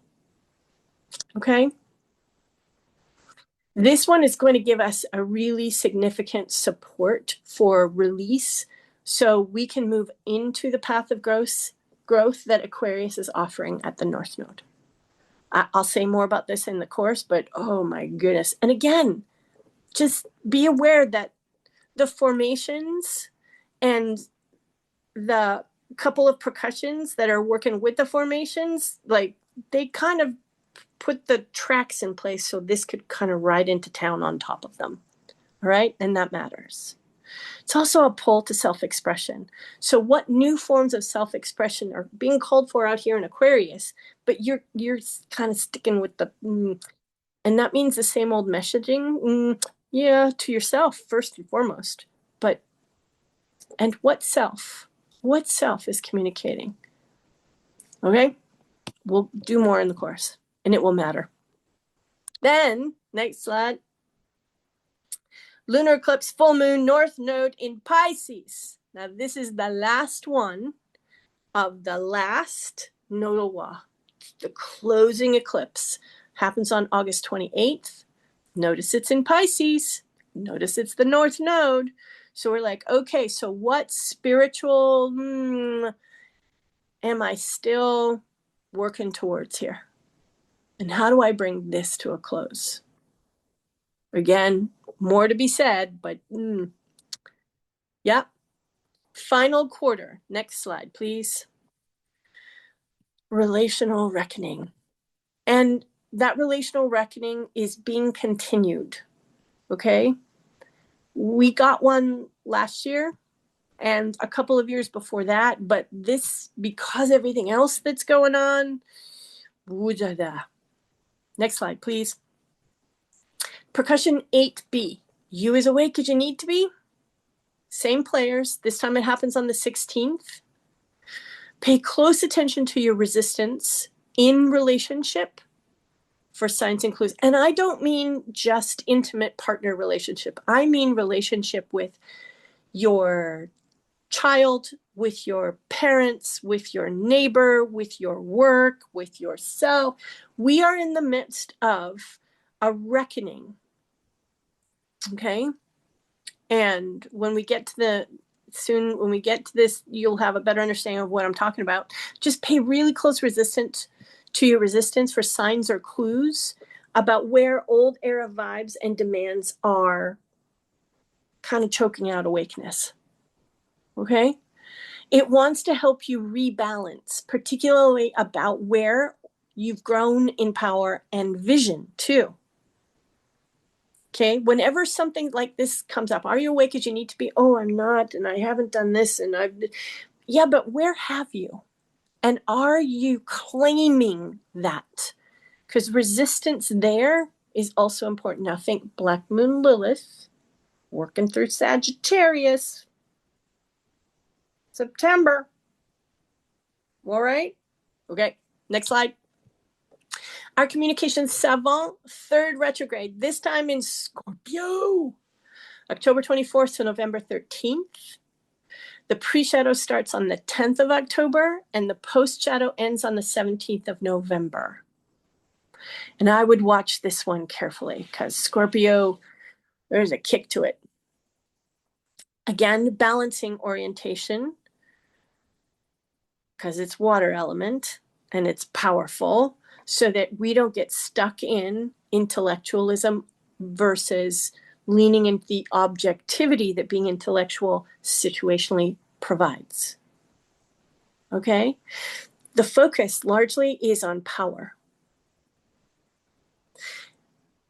Okay? This one is going to give us a really significant support for release so we can move into the path of growth that Aquarius is offering at the North Node. I'll say more about this in the course, but oh my goodness. And again, just be aware that the formations and the couple of percussions that are working with the formations, like they kind of put the tracks in place so this could kind of ride into town on top of them. All right? And that matters. It's also a pull to self-expression. So what new forms of self-expression are being called for out here in Aquarius, but you're kind of sticking with the, and that means the same old messaging, yeah, to yourself first and foremost. But, and what self? What self is communicating? Okay? We'll do more in the course, and it will matter. Then, next slide. Lunar eclipse, full moon, north node in Pisces. Now, this is the last one of the last nodal wa. The closing eclipse happens on August 28th. Notice it's in Pisces. Notice it's the north node. So we're like, okay, so what spiritual am I still working towards here? And how do I bring this to a close? Again, more to be said, but yeah. Final quarter. Next slide, please. Relational reckoning. And that relational reckoning is being continued. Okay? We got one last year and a couple of years before that, but this, because everything else that's going on, next slide, please. Percussion 8B. You as awake as you need to be. Same players. This time it happens on the 16th. Pay close attention to your resistance in relationship for signs and clues. And I don't mean just intimate partner relationship. I mean relationship with your child, with your parents, with your neighbor, with your work, with yourself. We are in the midst of a reckoning. Okay. And when we get to this, you'll have a better understanding of what I'm talking about. Just pay really close resistance to your resistance for signs or clues about where old era vibes and demands are kind of choking out awakeness. Okay? It wants to help you rebalance, particularly about where you've grown in power and vision too. Okay, whenever something like this comes up, are you awake as you need to be? Oh, I'm not, and I haven't done this, and yeah, but where have you? And are you claiming that? Because resistance there is also important. Now think Black Moon Lilith working through Sagittarius, September. All right. Okay. Next slide. Our communication savant, third retrograde, this time in Scorpio, October 24th to November 13th. The pre-shadow starts on the 10th of October, and the post-shadow ends on the 17th of November. And I would watch this one carefully because Scorpio, there's a kick to it. Again, balancing orientation because it's water element and it's powerful, so that we don't get stuck in intellectualism versus leaning into the objectivity that being intellectual situationally provides. Okay? The focus largely is on power.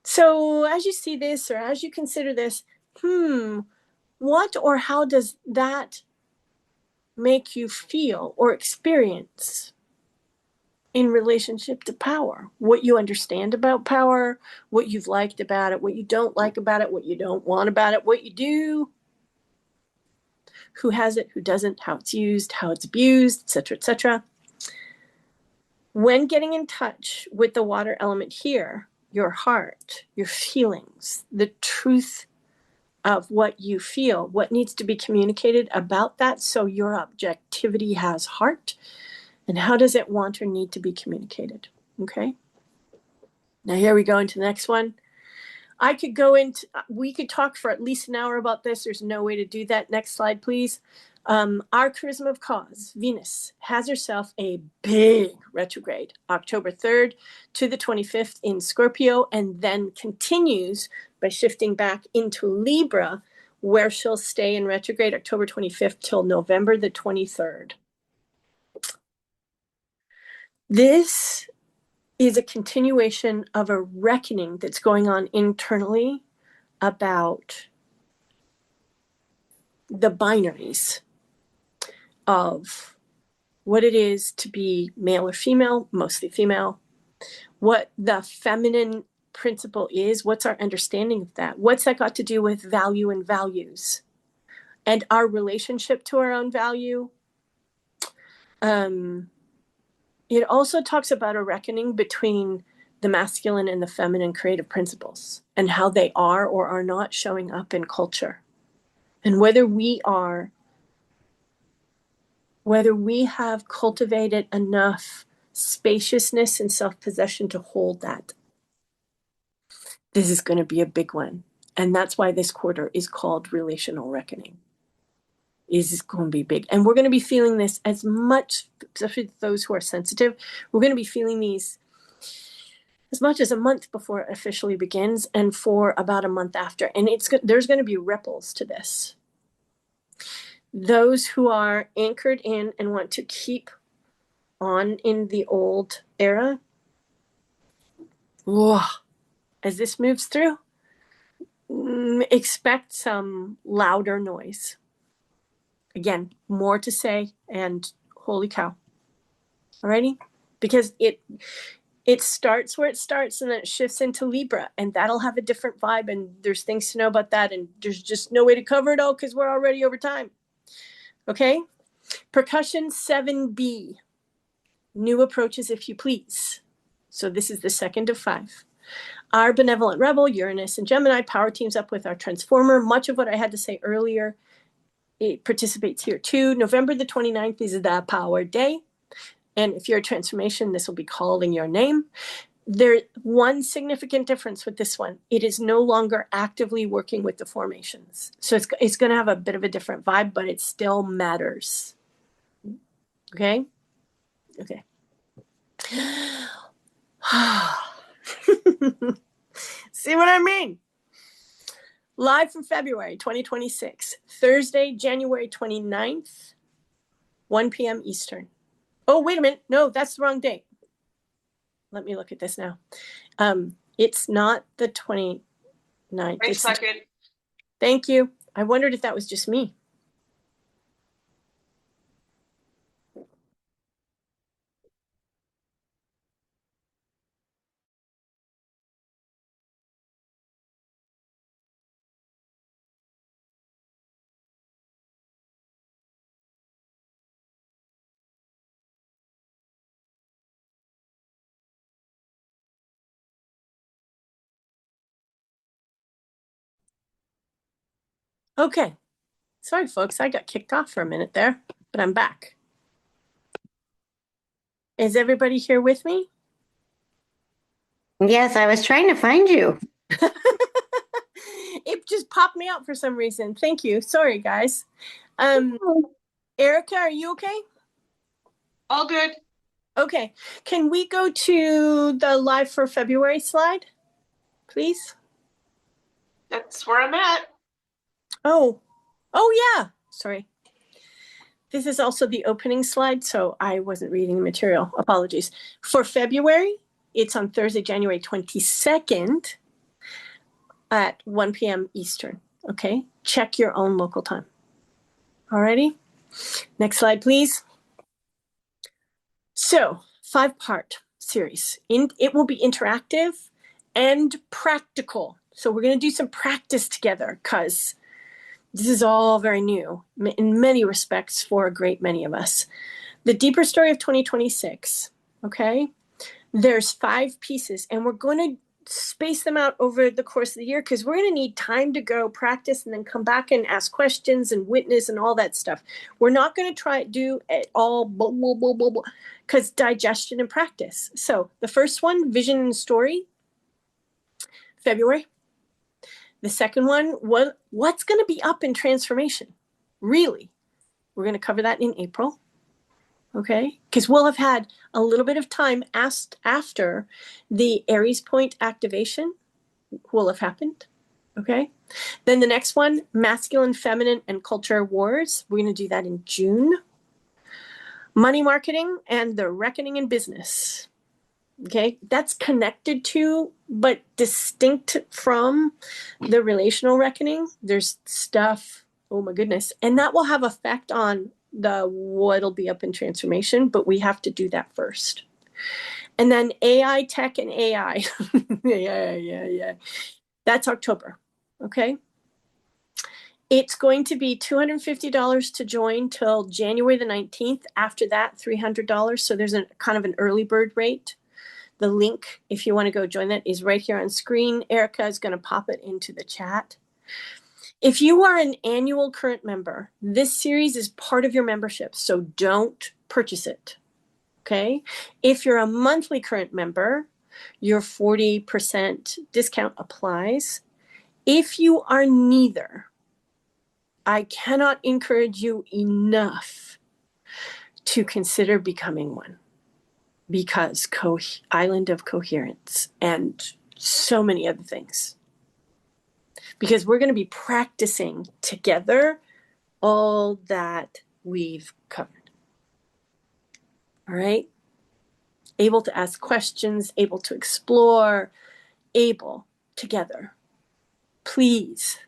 So as you see this, or as you consider this, what or how does that make you feel or experience in relationship to power? What you understand about power, what you've liked about it, what you don't like about it, what you don't want about it, what you do, who has it, who doesn't, how it's used, how it's abused, etc., etc. When getting in touch with the water element here, your heart, your feelings, the truth of what you feel, what needs to be communicated about that, so your objectivity has heart, and how does it want or need to be communicated? Okay. Now here we go into the next one. We could talk for at least an hour about this. There's no way to do that. Next slide, please. Our charisma of cause, Venus, has herself a big retrograde, October 3rd to the 25th in Scorpio, and then continues by shifting back into Libra, where she'll stay in retrograde October 25th till November the 23rd. This is a continuation of a reckoning that's going on internally about the binaries of what it is to be male or female, mostly female, what the feminine principle is, what's our understanding of that, what's that got to do with value and values, and our relationship to our own value. It also talks about a reckoning between the masculine and the feminine creative principles and how they are or are not showing up in culture, and whether we have cultivated enough spaciousness and self-possession to hold that. This is going to be a big one. And that's why this quarter is called Relational Reckoning. Is going to be big. And we're going to be feeling this as much, especially those who are sensitive, we're going to be feeling these as much as a month before it officially begins, and for about a month after. And there's going to be ripples to this. Those who are anchored in and want to keep on in the old era, as this moves through, expect some louder noise. Again, more to say, and holy cow. Alrighty? Because it starts where it starts, and then it shifts into Libra, and that'll have a different vibe, and there's things to know about that, and there's just no way to cover it all because we're already over time. Okay? Percussion 7B. New approaches, if you please. So this is the second of 5. Our Benevolent Rebel, Uranus and Gemini, power teams up with our Transformer. Much of what I had to say earlier, it participates here too. November the 29th is the power day. And if you're a transformation, this will be calling your name. There's one significant difference with this one. It is no longer actively working with the formations. So it's going to have a bit of a different vibe, but it still matters. Okay? Okay. See what I mean? Live from February 2026, Thursday, January 29th, 1 p.m. Eastern. Oh, wait a minute. No, that's the wrong date. Let me look at this now. It's not the 29th. Wait a second. Thank you. I wondered if that was just me. Okay. Sorry, folks. I got kicked off for a minute there, but I'm back. Is everybody here with me? Yes, I was trying to find you. It just popped me out for some reason. Thank you. Sorry, guys. Erica, are you okay? All good. Okay. Can we go to the live for February slide, please? That's where I'm at. Oh, yeah. Sorry. This is also the opening slide, so I wasn't reading the material. Apologies. For February, it's on Thursday, January 22nd at 1 p.m. Eastern. Okay. Check your own local time. Alrighty. Next slide, please. So, 5-part series. It will be interactive and practical. So we're going to do some practice together because this is all very new in many respects for a great many of us. The deeper story of 2026, okay? There's 5 pieces, and we're going to space them out over the course of the year because we're going to need time to go practice and then come back and ask questions and witness and all that stuff. We're not going to try to do it all because digestion and practice. So the first one, vision and story, February. The second one, what's going to be up in transformation? Really? We're going to cover that in April. Okay? Because we'll have had a little bit of time after the Aries point activation will have happened. Okay? Then the next one, masculine, feminine, and culture wars. We're going to do that in June. Money marketing and the reckoning in business. Okay, that's connected to, but distinct from the relational reckoning. There's stuff, oh my goodness, and that will have effect on what'll be up in transformation, but we have to do that first. And then AI, tech, and AI. Yeah. That's October, okay? It's going to be $250 to join till January the 19th. After that, $300. So there's a kind of an early bird rate. The link, if you want to go join that, is right here on screen. Erica is going to pop it into the chat. If you are an annual current member, this series is part of your membership, so don't purchase it. Okay? If you're a monthly current member, your 40% discount applies. If you are neither, I cannot encourage you enough to consider becoming one. Because island of coherence and so many other things. Because we're going to be practicing together all that we've covered. All right? Able to ask questions, able to explore, able together. Please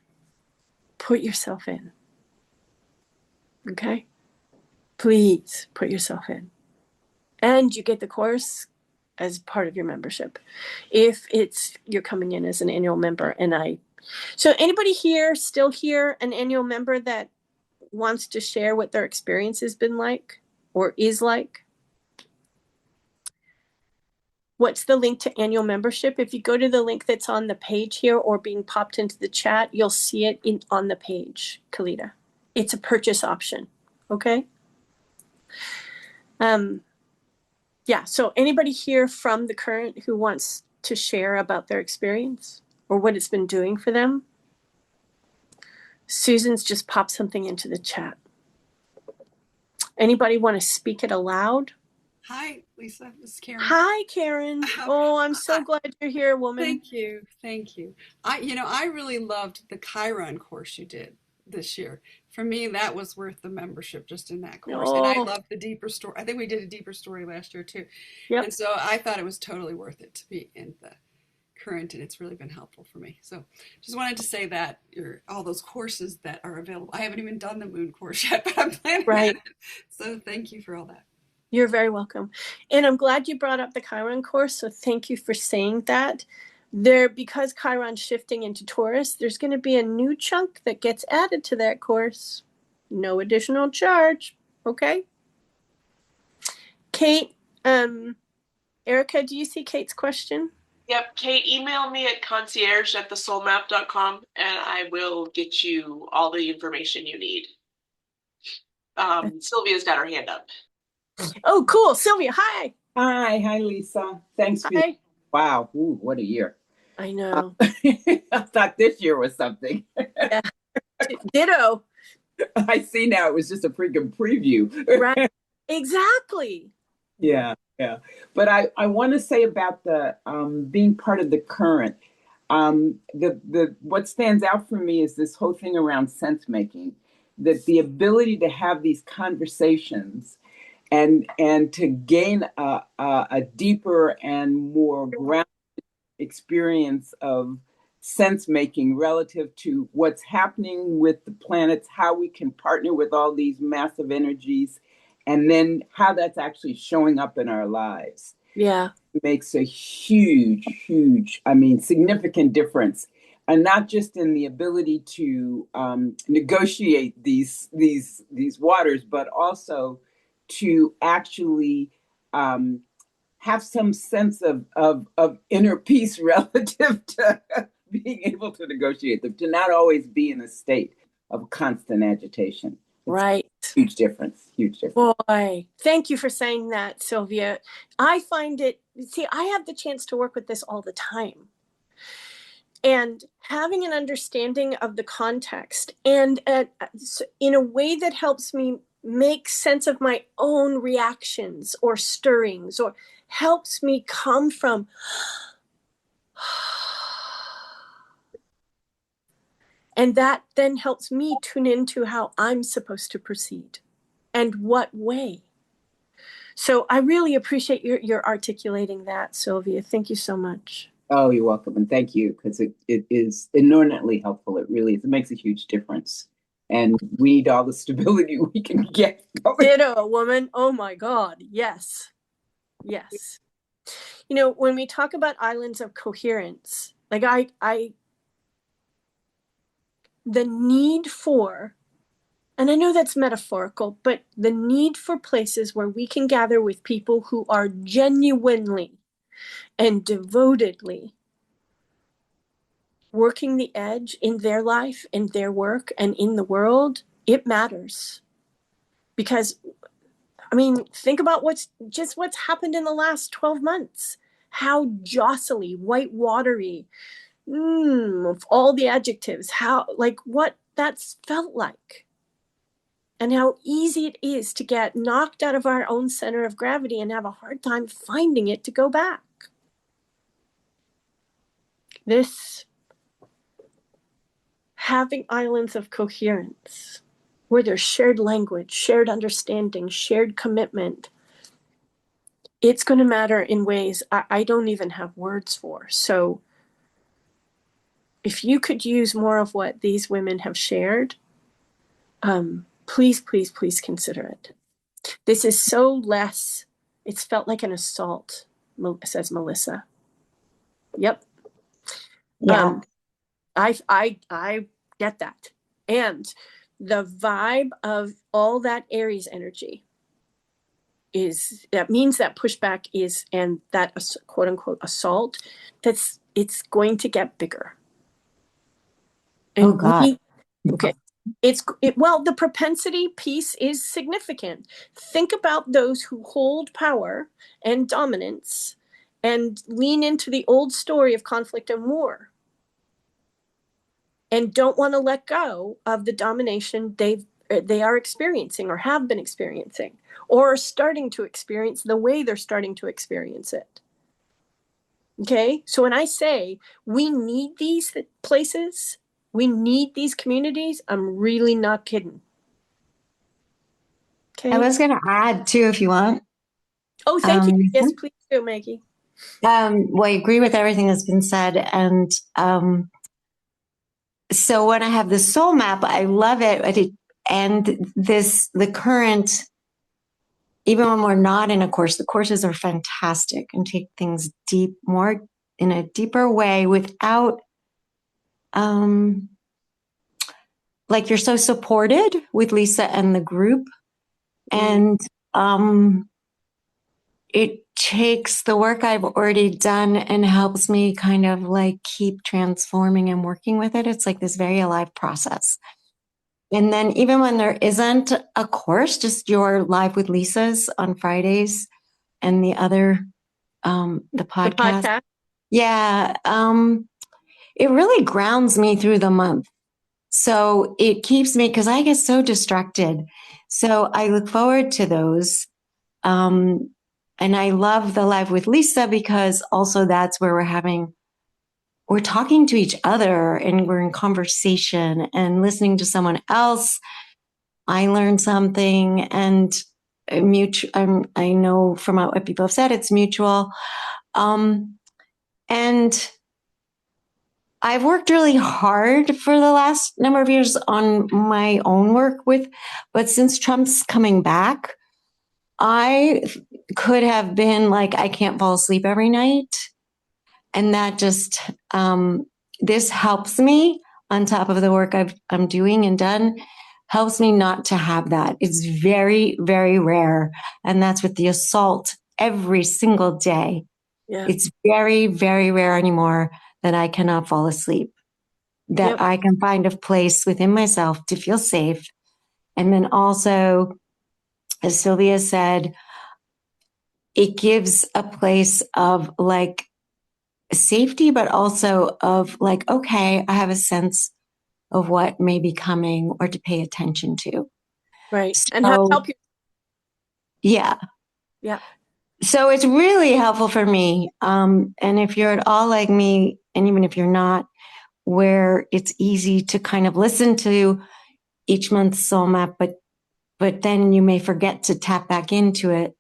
put yourself in. Okay? Please put yourself in. And you get the course as part of your membership. If you're coming in as an annual member, so anybody here, still here, an annual member that wants to share what their experience has been like or is like? What's the link to annual membership? If you go to the link that's on the page here or being popped into the chat, you'll see it on the page, Kalita. It's a purchase option. Okay. Yeah. So anybody here from the current who wants to share about their experience or what it's been doing for them? Susan's just popped something into the chat. Anybody want to speak it aloud? Hi, Lisa. This is Karen. Hi, Karen. Oh, I'm so glad you're here, woman. Thank you. Thank you. I really loved the Chiron course you did this year. For me, that was worth the membership just in that course. And I loved the deeper story. I think we did a deeper story last year too. Yep. And so I thought it was totally worth it to be in the current, and it's really been helpful for me. So just wanted to say that all those courses that are available. I haven't even done the moon course yet, but I'm planning on it. So thank you for all that. You're very welcome. And I'm glad you brought up the Chiron course. So thank you for saying that. Because Chiron's shifting into Taurus, there's going to be a new chunk that gets added to that course. No additional charge. Okay. Kate, Erica, do you see Kate's question? Yep. Kate, email me at concierge@thesoulmap.com and I will get you all the information you need. Sylvia's got her hand up. Oh, cool. Sylvia, hi. Hi, Lisa. Thanks for wow. Ooh, what a year. I know. I thought this year was something. Yeah. Ditto. I see now it was just a freaking preview. Right. Exactly. Yeah. But I want to say about the being part of the current. What stands out for me is this whole thing around sense making, that the ability to have these conversations and to gain a deeper and more grounded experience of sense making relative to what's happening with the planets, how we can partner with all these massive energies, and then how that's actually showing up in our lives. Yeah. It makes a huge, significant difference. And not just in the ability to negotiate these waters, but also to actually have some sense of inner peace relative to being able to negotiate them, to not always be in a state of constant agitation. Right. Huge difference. Boy, thank you for saying that, Sylvia. I find I have the chance to work with this all the time. And having an understanding of the context and in a way that helps me make sense of my own reactions or stirrings, or helps me come from and that then helps me tune into how I'm supposed to proceed and what way. So I really appreciate your articulating that, Sylvia. Thank you so much. Oh, you're welcome. And thank you, because it is inordinately helpful. It really is. It makes a huge difference. And we need all the stability we can get. Ditto, woman. Oh my God. Yes. When we talk about islands of coherence, like the need for, and I know that's metaphorical, but the need for places where we can gather with people who are genuinely and devotedly working the edge in their life, in their work, and in the world, it matters. Because, think about what's happened in the last 12 months. How jostly, white watery, of all the adjectives, what that's felt like. And how easy it is to get knocked out of our own center of gravity and have a hard time finding it to go back. Having islands of coherence, where there's shared language, shared understanding, shared commitment, it's going to matter in ways I don't even have words for. So if you could use more of what these women have shared, please consider it. This is so less, it's felt like an assault, says Melissa. Yep. Yeah. I get that. And the vibe of all that Aries energy that means that pushback is, and that quote unquote assault, it's going to get bigger. And oh God. okay. Well, the propensity piece is significant. Think about those who hold power and dominance and lean into the old story of conflict and war and don't want to let go of the domination they are experiencing or have been experiencing or are starting to experience the way they're starting to experience it. Okay, so when I say we need these places, we need these communities, I'm really not kidding. Okay. I was going to add too, if you want. Oh, thank you. Yes, please do, Maggie. Well, I agree with everything that's been said. And so when I have the soul map, I love it. And the current, even when we're not in a course, the courses are fantastic and take things more in a deeper way without, like you're so supported with Lisa and the group. And it takes the work I've already done and helps me kind of like keep transforming and working with it. It's like this very alive process. And then even when there isn't a course, just your live with Lisa's on Fridays and the other, the podcast. The podcast. Yeah. It really grounds me through the month. So it keeps me, because I get so distracted. So I look forward to those. And I love the live with Lisa because also that's where we're talking to each other and we're in conversation and listening to someone else. I learned something and I know from what people have said, it's mutual. And I've worked really hard for the last number of years on my own work but since Trump's coming back, I could have been like, I can't fall asleep every night. And that just, this helps me on top of the work I'm doing and done, helps me not to have that. It's very, very rare. And that's with the assault every single day. Yeah. It's very, very rare anymore that I cannot fall asleep, that I can find a place within myself to feel safe. And then also, as Sylvia said, it gives a place of like safety, but also of like, okay, I have a sense of what may be coming or to pay attention to. Right. So, And help you. Yeah. Yeah. So it's really helpful for me. And if you're at all like me, and even if you're not, where it's easy to kind of listen to each month's soul map, but then you may forget to tap back into it.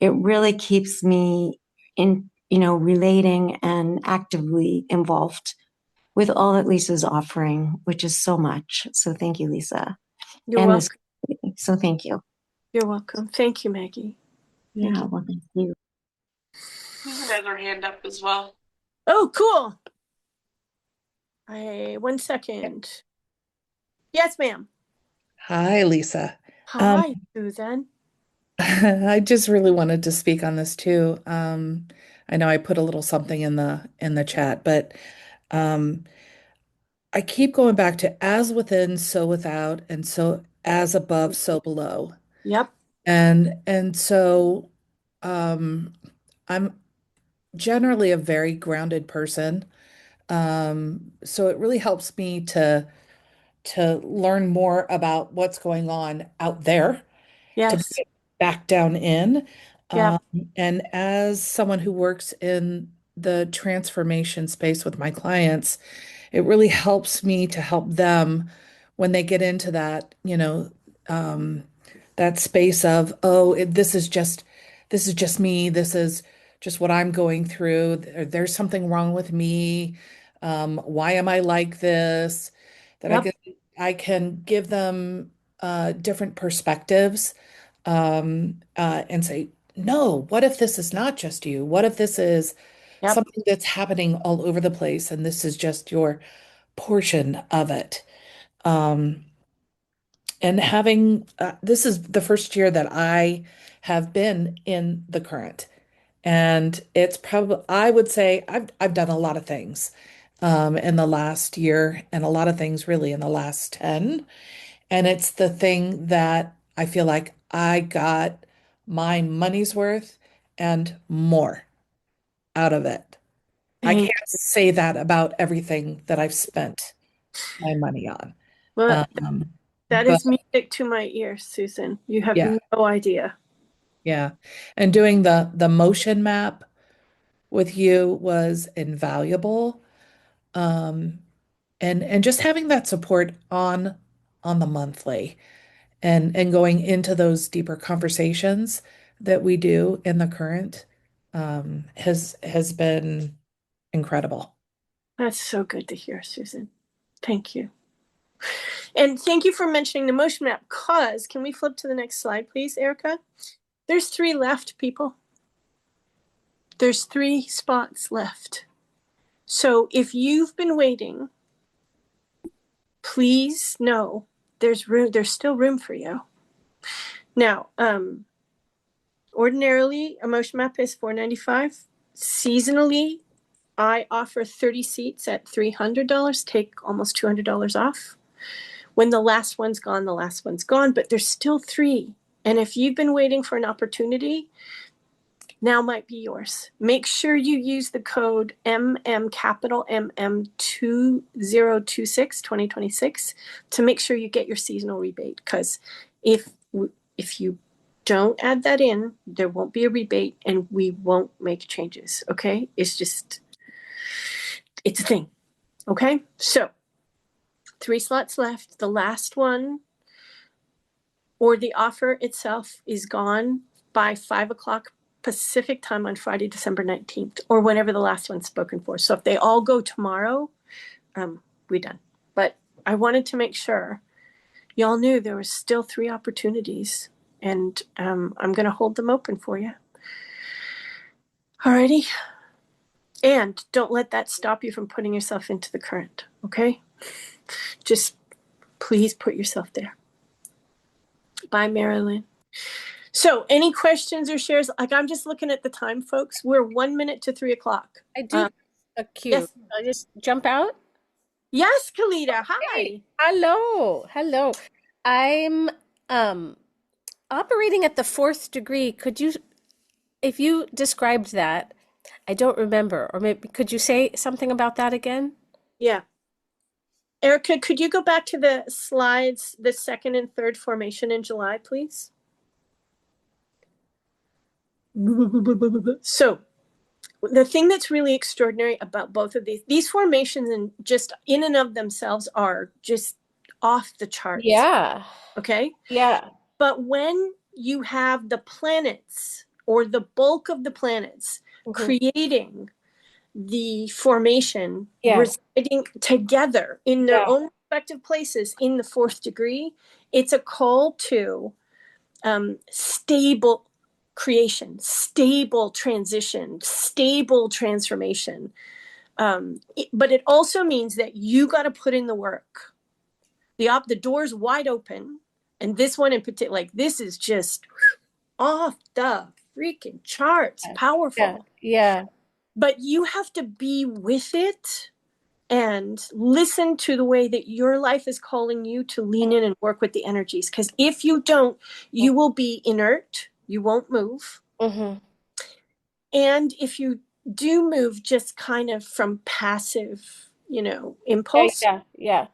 It really keeps me in, relating and actively involved with all that Lisa's offering, which is so much. So thank you, Lisa. You're welcome. So thank you. You're welcome. Thank you, Maggie. Thank you. Well, thank you. Susan has her hand up as well. Oh, cool. 1 second. Yes, ma'am. Hi, Lisa. Hi, Susan. I just really wanted to speak on this too. I know I put a little something in the chat, but I keep going back to as within, so without, and so as above, so below. Yep. And so I'm generally a very grounded person. So it really helps me to learn more about what's going on out there, to Yes. bring it back down in. Yep. And as someone who works in the transformation space with my clients, it really helps me to help them when they get into that, that space of, oh, this is just me. This is just what I'm going through. There's something wrong with me. Why am I like this? That Yep. I can give them different perspectives, and say, no, what if this is not just you? What if this is Yep. something that's happening all over the place and this is just your portion of it? and having this is the first year that I have been in the current. And it's probably, I would say I've done a lot of things in the last year and a lot of things really in the last 10. And it's the thing that I feel like I got my money's worth and more out of it. I Thank can't say that about everything that I've spent my money on. Well, that But is music to my ears, Susan. You have yeah, no idea. yeah. And doing the motion map with you was invaluable. Um, and just having that support on the monthly and going into those deeper conversations that we do in the current has been incredible. That's so good to hear, Susan. Thank you. And thank you for mentioning the motion map, because can we flip to the next slide, please, Erica? There's 3 left, people. There's 3 spots left. So if you've been waiting, please know there's room, there's still room for you. Now, ordinarily a motion map is $495. Seasonally, I offer 30 seats at $300, take almost $200 off. When the last one's gone, the last one's gone, but there's still 3. And if you've been waiting for an opportunity, now might be yours. Make sure you use the code capital MM 2026 2026 to make sure you get your seasonal rebate. Because if you don't add that in, there won't be a rebate and we won't make changes. Okay, it's a thing. Okay, so 3 slots left. The last one or the offer itself is gone by 5 o'clock Pacific time on Friday, December 19th, or whenever the last one's spoken for. So if they all go tomorrow, we're done. But I wanted to make sure y'all knew there was still 3 opportunities, and I'm going to hold them open for you. Alrighty. And don't let that stop you from putting yourself into the current, okay? Just please put yourself there. Bye, Marilyn. So any questions or shares? Like, I'm just looking at the time, folks. We're 1 minute to 3 o'clock. I do have a cue. Yes. I'll just jump out. Yes, Kalita. Hi. Hey, hello. I'm operating at the 4th degree. Could you, if you described that, I don't remember, or maybe could you say something about that again? Yeah. Erica, could you go back to the slides, the 2nd and 3rd formation in July, please? So the thing that's really extraordinary about both of these formations, and just in and of themselves, are just off the charts. Yeah. Okay. Yeah. But when you have the planets, or the bulk of the planets, creating the formation, residing together in their own respective places in the 4th degree, it's a call to stable creation, stable transition, stable transformation. But it also means that you got to put in the work. The door's wide open, and this one in particular, like, this is just off the freaking charts, powerful. Yeah. But you have to be with it and listen to the way that your life is calling you to lean in and work with the energies. Because if you don't, you will be inert. You won't move. Mm-hmm. And if you do move just kind of from passive, impulse, Yeah.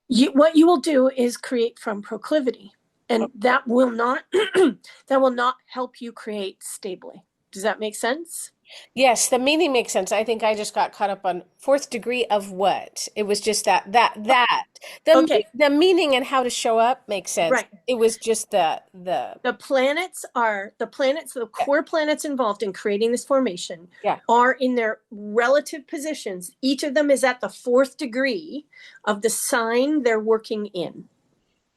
what you will do is create from proclivity. And that will not help you create stably. Does that make sense? Yes, the meaning makes sense. I think I just got caught up on 4th degree of what? It was just that. The meaning and how to show up makes sense. Right. It was just the planets, the core planets involved in creating this formation are in their relative positions. Each of them is at the 4th degree of the sign they're working in.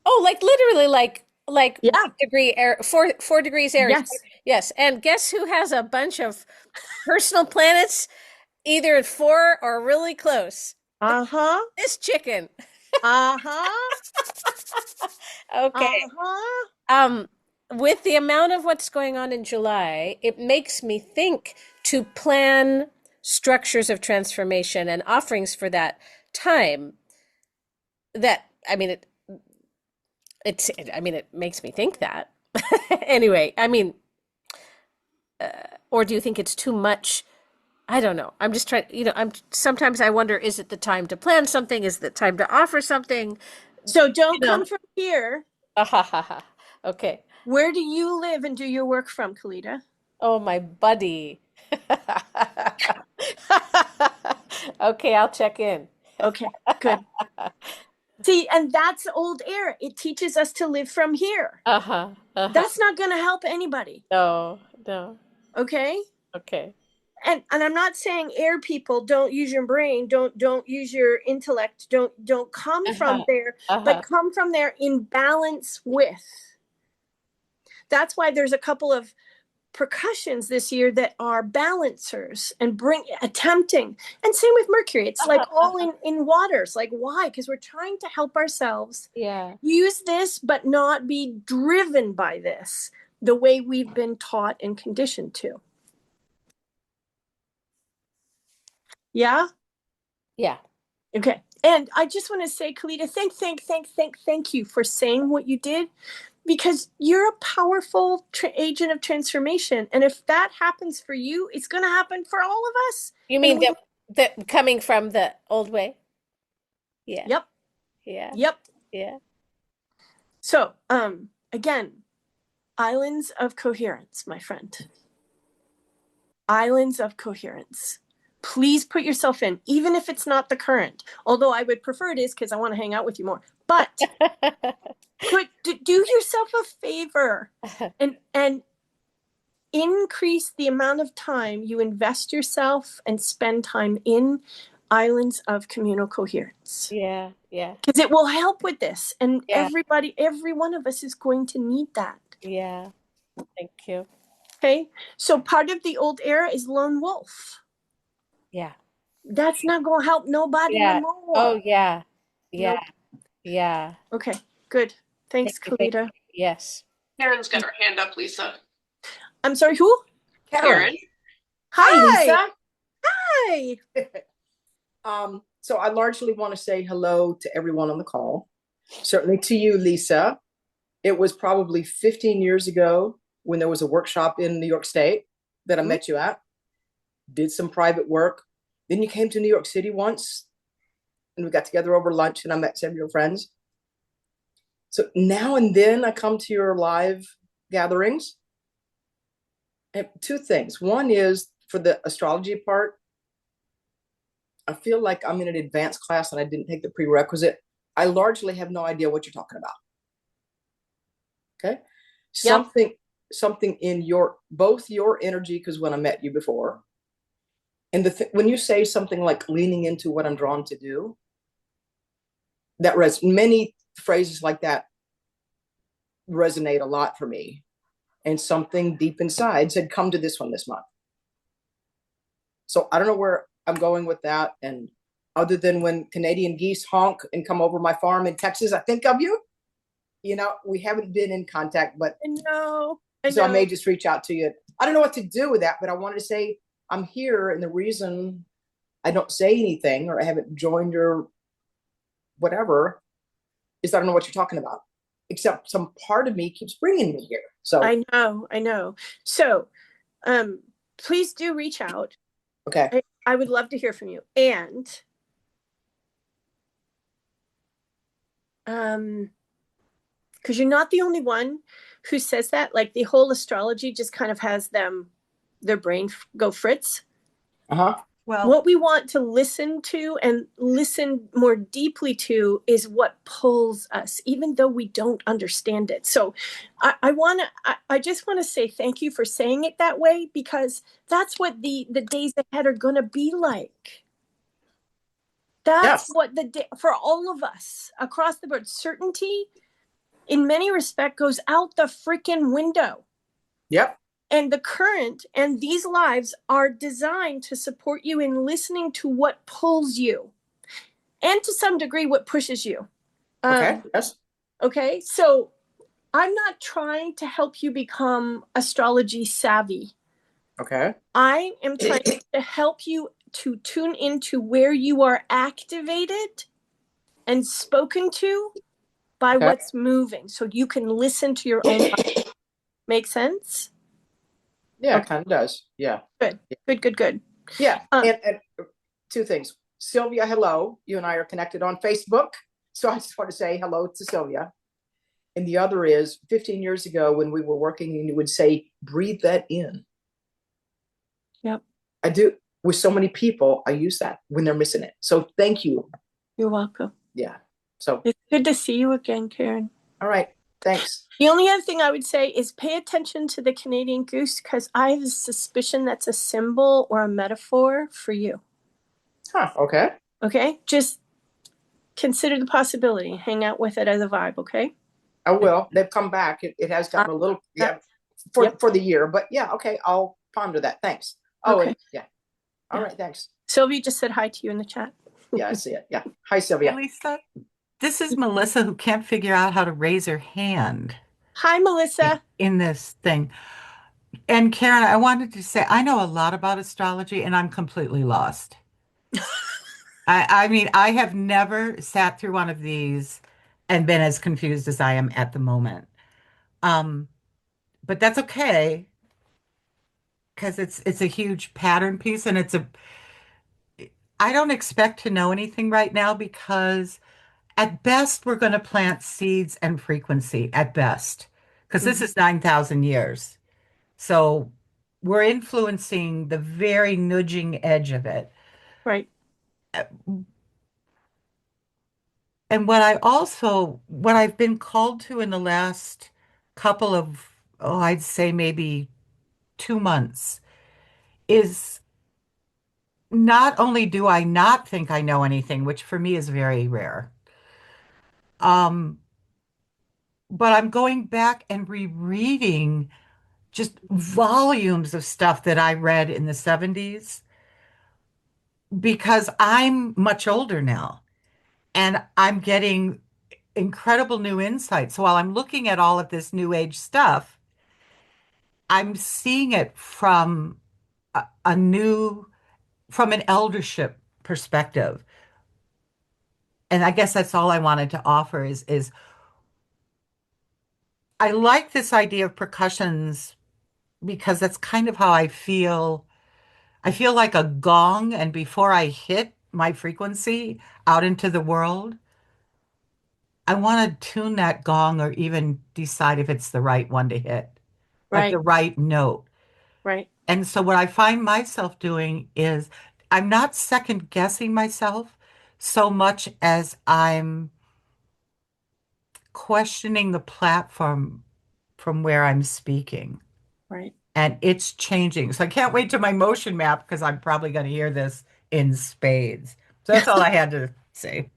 Oh, like literally like 4 degrees Aries. Yes. And guess who has a bunch of personal planets either at 4 or really close? Uh-huh. This chicken. Uh-huh. Okay. Uh-huh. With the amount of what's going on in July, it makes me think to plan structures of transformation and offerings for that time. That, I mean, it makes me think that. Anyway, I mean, or do you think it's too much? I don't know. I'm just trying, sometimes I wonder, is it the time to plan something? Is it the time to offer something? So don't come from here. Okay. Where do you live and do your work from, Kalita? Oh, my buddy. Okay, I'll check in. Okay, good. See, and that's old air. It teaches us to live from here. That's not going to help anybody. No. Okay? Okay. And I'm not saying air people don't use your brain, don't use your intellect, don't come from there, but come from there in balance with. That's why there's a couple of percussions this year that are balancers and attempting. And same with Mercury. It's like all in waters. Like, why? Because we're trying to help ourselves use this, but not be driven by this the way we've been taught and conditioned to. Yeah? Yeah. Okay. And I just want to say, Kalita, thank you for saying what you did, because you're a powerful agent of transformation. And if that happens for you, it's going to happen for all of us. You mean that coming from the old way? Yeah. Yep. Yeah. Yep. Yeah. So, again, islands of coherence, my friend. Islands of coherence. Please put yourself in, even if it's not the current. Although I would prefer it is, because I want to hang out with you more. But do yourself a favor and increase the amount of time you invest yourself and spend time in islands of communal coherence. Yeah. Because it will help with this. And every one of us is going to need that. Yeah. Thank you. Okay. So part of the old era is lone wolf. Yeah. That's not going to help nobody no more. Oh, yeah. Yeah. Nope. Yeah. Okay, good. Thanks, Kalita. Yes. Karen's got her hand up, Lisa. I'm sorry, who? Karen. Hi, Lisa. Hi. So I largely want to say hello to everyone on the call. Certainly to you, Lisa. It was probably 15 years ago when there was a workshop in New York State that I met you at. Did some private work. Then you came to New York City once and we got together over lunch and I met some of your friends. So now and then I come to your live gatherings. And two things. One is for the astrology part, I feel like I'm in an advanced class and I didn't take the prerequisite. I largely have no idea what you're talking about. Okay. Something in both your energy, because when I met you before, and when you say something like leaning into what I'm drawn to do, that many phrases like that resonate a lot for me. And something deep inside said, come to this one this month. So I don't know where I'm going with that. And other than when Canadian geese honk and come over my farm in Texas, I think of you. We haven't been in contact, but I know. I may just reach out to you. I don't know what to do with that, but I wanted to say I'm here. And the reason I don't say anything or I haven't joined your whatever is that I don't know what you're talking about, except some part of me keeps bringing me here. So I know. So, please do reach out. Okay. I would love to hear from you. And, because you're not the only one who says that. Like the whole astrology just kind of has their brain go fritz. Well, what we want to listen to and listen more deeply to is what pulls us, even though we don't understand it. So I just want to say thank you for saying it that way, because that's what the days ahead are going to be like. That's what for all of us across the board, certainty in many respects goes out the freaking window. Yep. And the current and these lives are designed to support you in listening to what pulls you. and to some degree what pushes you. Okay. Yes. Okay. So I'm not trying to help you become astrology savvy. Okay. I am trying to help you to tune into where you are activated and spoken to by what's moving, so you can listen to your own body. Make sense? Yeah, Okay. it kind of does. Yeah. Good. Yeah. And two things. Sylvia, hello. You and I are connected on Facebook. So I just want to say hello to Sylvia. And the other is 15 years ago when we were working, and you would say, breathe that in. Yep. I do. With so many people, I use that when they're missing it. So thank you. You're welcome. Yeah. So it's good to see you again, Karen. All right. Thanks. The only other thing I would say is pay attention to the Canadian goose, because I have a suspicion that's a symbol or a metaphor for you. Huh. Okay. Okay. Just consider the possibility. Hang out with it as a vibe. Okay. I will. They've come back. It has gotten a little, for the year, but yeah. Okay. I'll ponder that. Thanks. Oh, okay. Yeah. All right. Thanks. Sylvia just said hi to you in the chat. Yeah, I see it. Yeah. Hi, Sylvia. Hey, Lisa, this is Melissa, who can't figure out how to raise her hand Hi, Melissa. in this thing. And Karen, I wanted to say, I know a lot about astrology and I'm completely lost. I mean, I have never sat through one of these and been as confused as I am at the moment. But that's okay, because it's a huge pattern piece, and I don't expect to know anything right now, because at best we're going to plant seeds and frequency at best, because this is 9,000 years. So we're influencing the very nudging edge of it. Right. And what I've been called to in the last couple of, I'd say maybe 2 months, is not only do I not think I know anything, which for me is very rare, but I'm going back and rereading just volumes of stuff that I read in the 70s, because I'm much older now and I'm getting incredible new insights. So while I'm looking at all of this new age stuff, I'm seeing it from from an eldership perspective. And I guess that's all I wanted to offer is I like this idea of percussions, because that's kind of how I feel. I feel like a gong, and before I hit my frequency out into the world, I want to tune that gong, or even decide if it's the right one to hit, like Right. the right note. Right. And so what I find myself doing is I'm not second guessing myself so much as I'm questioning the platform from where I'm speaking. Right. And it's changing. So I can't wait to my motion map, because I'm probably going to hear this in spades. So that's all I had to say.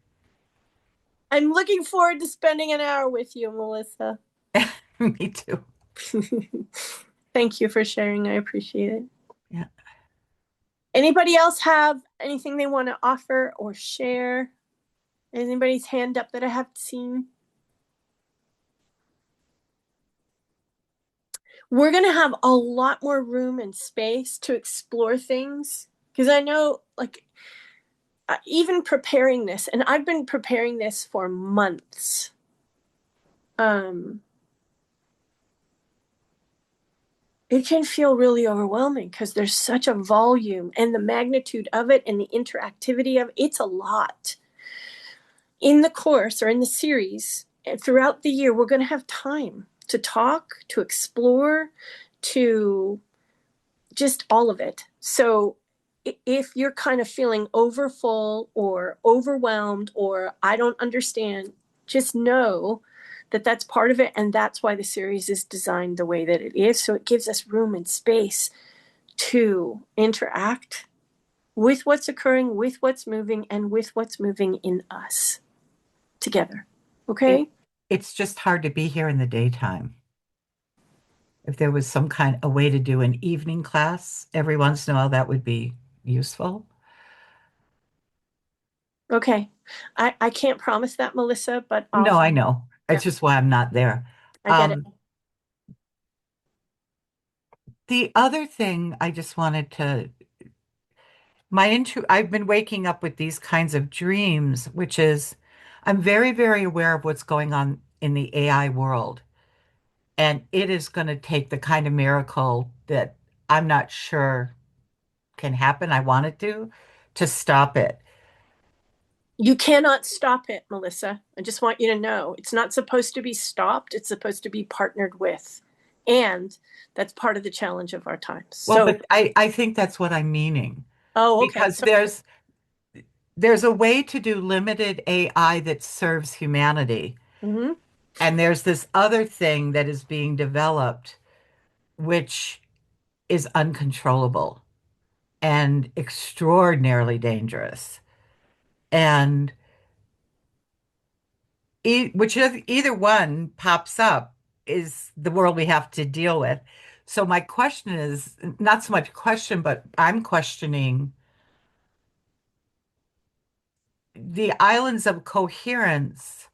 I'm looking forward to spending an hour with you, Melissa. Me too. Thank you for sharing. I appreciate it. Yeah. Anybody else have anything they want to offer or share? Anybody's hand up that I haven't seen? We're going to have a lot more room and space to explore things, because I know, like, even preparing this, and I've been preparing this for months. It can feel really overwhelming, because there's such a volume, and the magnitude of it and the interactivity of it, it's a lot. In the course, or in the series, and throughout the year, we're going to have time to talk, to explore, to just all of it. So if you're kind of feeling overfull or overwhelmed, or I don't understand, just know that that's part of it. And that's why the series is designed the way that it is. So it gives us room and space to interact with what's occurring, with what's moving, and with what's moving in us together. Okay? It's just hard to be here in the daytime. If there was some kind of way to do an evening class every once in a while, that would be useful. Okay. I can't promise that, Melissa, but I'll No, I find. know. Yeah, It's just why I'm not there. I get it. The other thing I just wanted to I've been waking up with these kinds of dreams, which is I'm very, very aware of what's going on in the AI world. And it is going to take the kind of miracle that I'm not sure can happen. I want it to stop it. You cannot stop it, Melissa. I just want you to know it's not supposed to be stopped. It's supposed to be partnered with. And that's part of the challenge of our times. Well, So, but I think that's what I'm meaning oh, okay. because So, there's a way to do limited AI that serves humanity. mhm. And there's this other thing that is being developed, which is uncontrollable and extraordinarily dangerous. And either one pops up is the world we have to deal with. So my question is not so much question, but I'm questioning the islands of coherence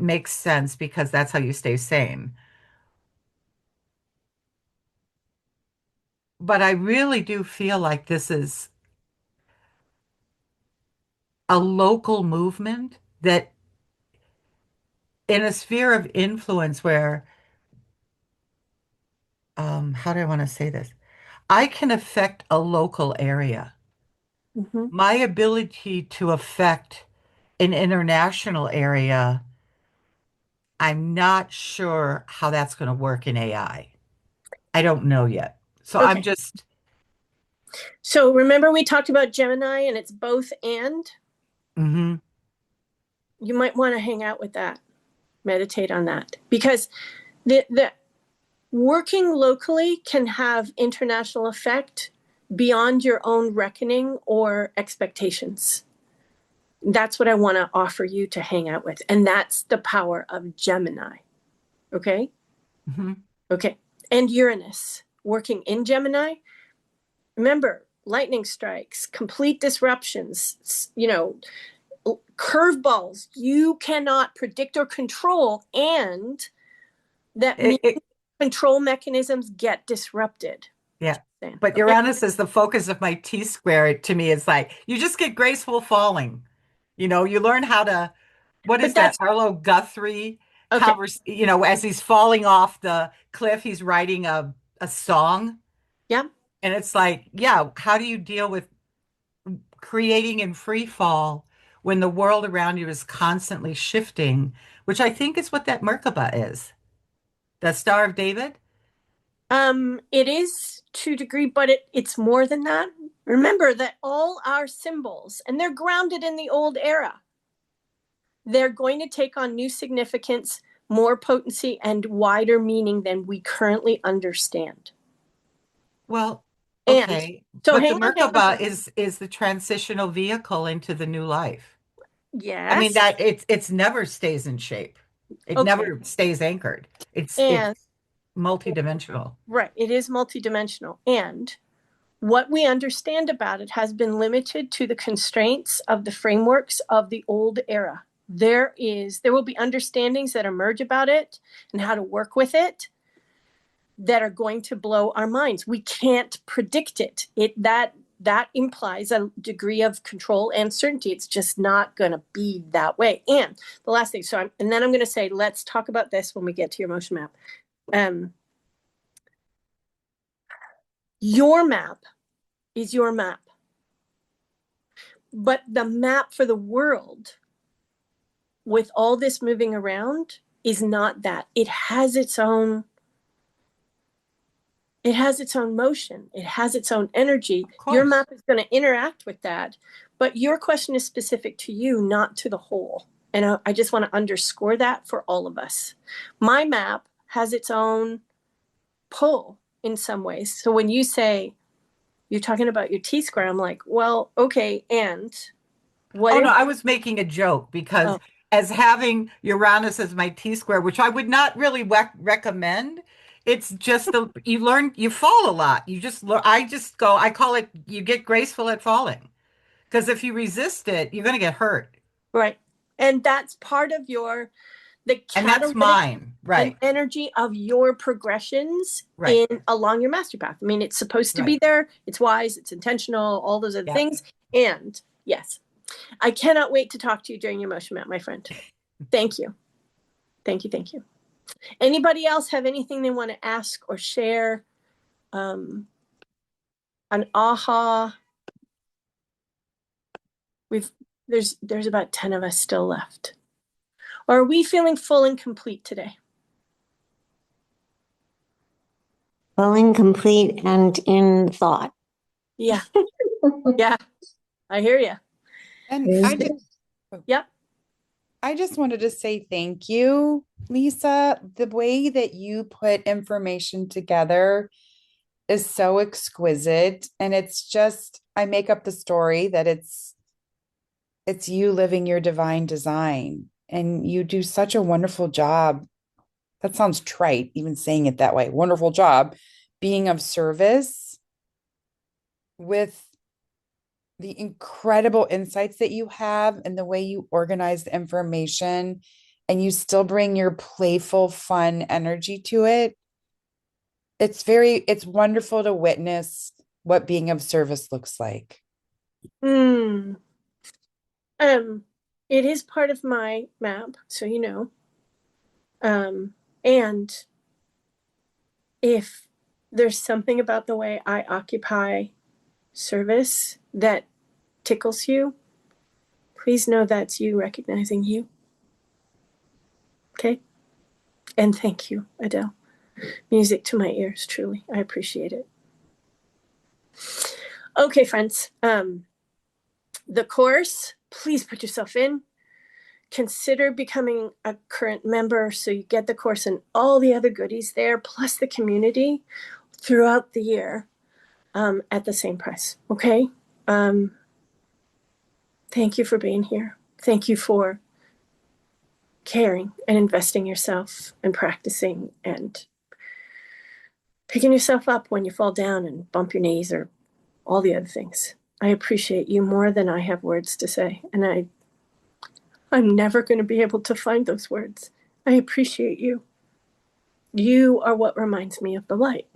makes sense because that's how you stay sane. But I really do feel like this is a local movement that in a sphere of influence where, how do I want to say this? I can affect a local area. Mhm. My ability to affect an international area, I'm not sure how that's going to work in AI. I don't know yet. So I'm Okay. just, So remember we talked about Gemini and it's both and? mhm. You might want to hang out with that, meditate on that, because the working locally can have international effect beyond your own reckoning or expectations. That's what I want to offer you to hang out with. And that's the power of Gemini. Okay. Mhm. Okay. And Uranus working in Gemini. Remember, lightning strikes, complete disruptions, curveballs you cannot predict or control. And that means It, control mechanisms get disrupted. yeah. But Okay. Uranus is the focus of my T square. To me, it's like you just get graceful falling. You learn how to, what But is that? that's Arlo Guthrie okay. as he's falling off the cliff, he's writing a song. Yeah. And it's like, yeah, how do you deal with creating in free fall when the world around you is constantly shifting, which I think is what that Merkaba is. The Star of David? It is to degree, but it's more than that. Remember that all our symbols, and they're grounded in the old era, they're going to take on new significance, more potency, and wider meaning than we currently understand. Well, And okay. so But the hang on, hang on. Merkaba is the transitional vehicle into the new life. I mean Yes. that it's never stays in shape. It Okay. never stays anchored. It's And multidimensional. right, it is multidimensional. And what we understand about it has been limited to the constraints of the frameworks of the old era. There will be understandings that emerge about it and how to work with it that are going to blow our minds. We can't predict it. That implies a degree of control and certainty. It's just not going to be that way. And the last thing, and then I'm going to say, let's talk about this when we get to your motion map. Your map is your map, but the map for the world with all this moving around is not that. It has its own motion. It has its own energy. Of Your course. map is going to interact with that, but your question is specific to you, not to the whole. And I just want to underscore that for all of us. My map has its own pull in some ways. So when you say you're talking about your T square, I'm like, well, okay, and what Oh if? no, I was making a joke because Oh, as having Uranus as my T square, which I would not really recommend, it's just you fall a lot. You just learn. I call it you get graceful at falling Because if you resist it, you're going to get hurt. Right. And that's part of the And that's catalytic mine. Right. energy of your progressions Right. along your master path. I mean, it's supposed to be Right. there. It's wise. It's intentional. All those other Yeah. things. And yes, I cannot wait to talk to you during your motion map, my friend. Thank you. Thank you. Thank you. Anybody else have anything they want to ask or share? An aha. There's about 10 of us still left. Or are we feeling full and complete today? Full and complete and in thought. Yeah. Yeah. I hear you. And Yep. I just wanted to say thank you, Lisa. The way that you put information together is so exquisite. And it's just, I make up the story that it's you living your divine design. And you do such a wonderful job. That sounds trite, even saying it that way. Wonderful job being of service with the incredible insights that you have and the way you organize the information, and you still bring your playful, fun energy to it. It's wonderful to witness what being of service looks like. It is part of my map, so you know. And if there's something about the way I occupy service that tickles you, please know that's you recognizing you. Okay? And thank you, Adele. Music to my ears, truly. I appreciate it. Okay, friends. The course, please put yourself in. Consider becoming a current member so you get the course and all the other goodies there, plus the community throughout the year at the same price. Okay? Thank you for being here. Thank you for caring and investing yourself and practicing and picking yourself up when you fall down and bump your knees or all the other things. I appreciate you more than I have words to say. And I'm never going to be able to find those words. I appreciate you. You are what reminds me of the light.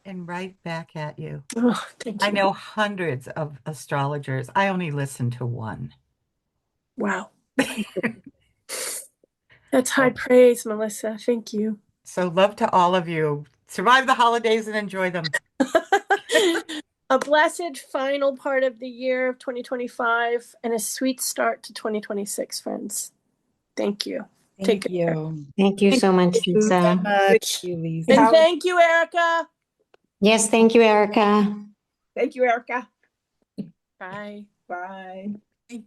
And right back at you. Oh, thank you. I know hundreds of astrologers. I only listen to one. Wow. That's high praise, Melissa. Thank you. So love to all of you. Survive the holidays and enjoy them. A blessed final part of the year of 2025 and a sweet start to 2026, friends. Thank you. Thank you. Thank you so much, Lisa. So much, Lisa. And thank you, Erica. Yes, thank you, Erica. Thank you, Erica. Bye. Bye. Thank you.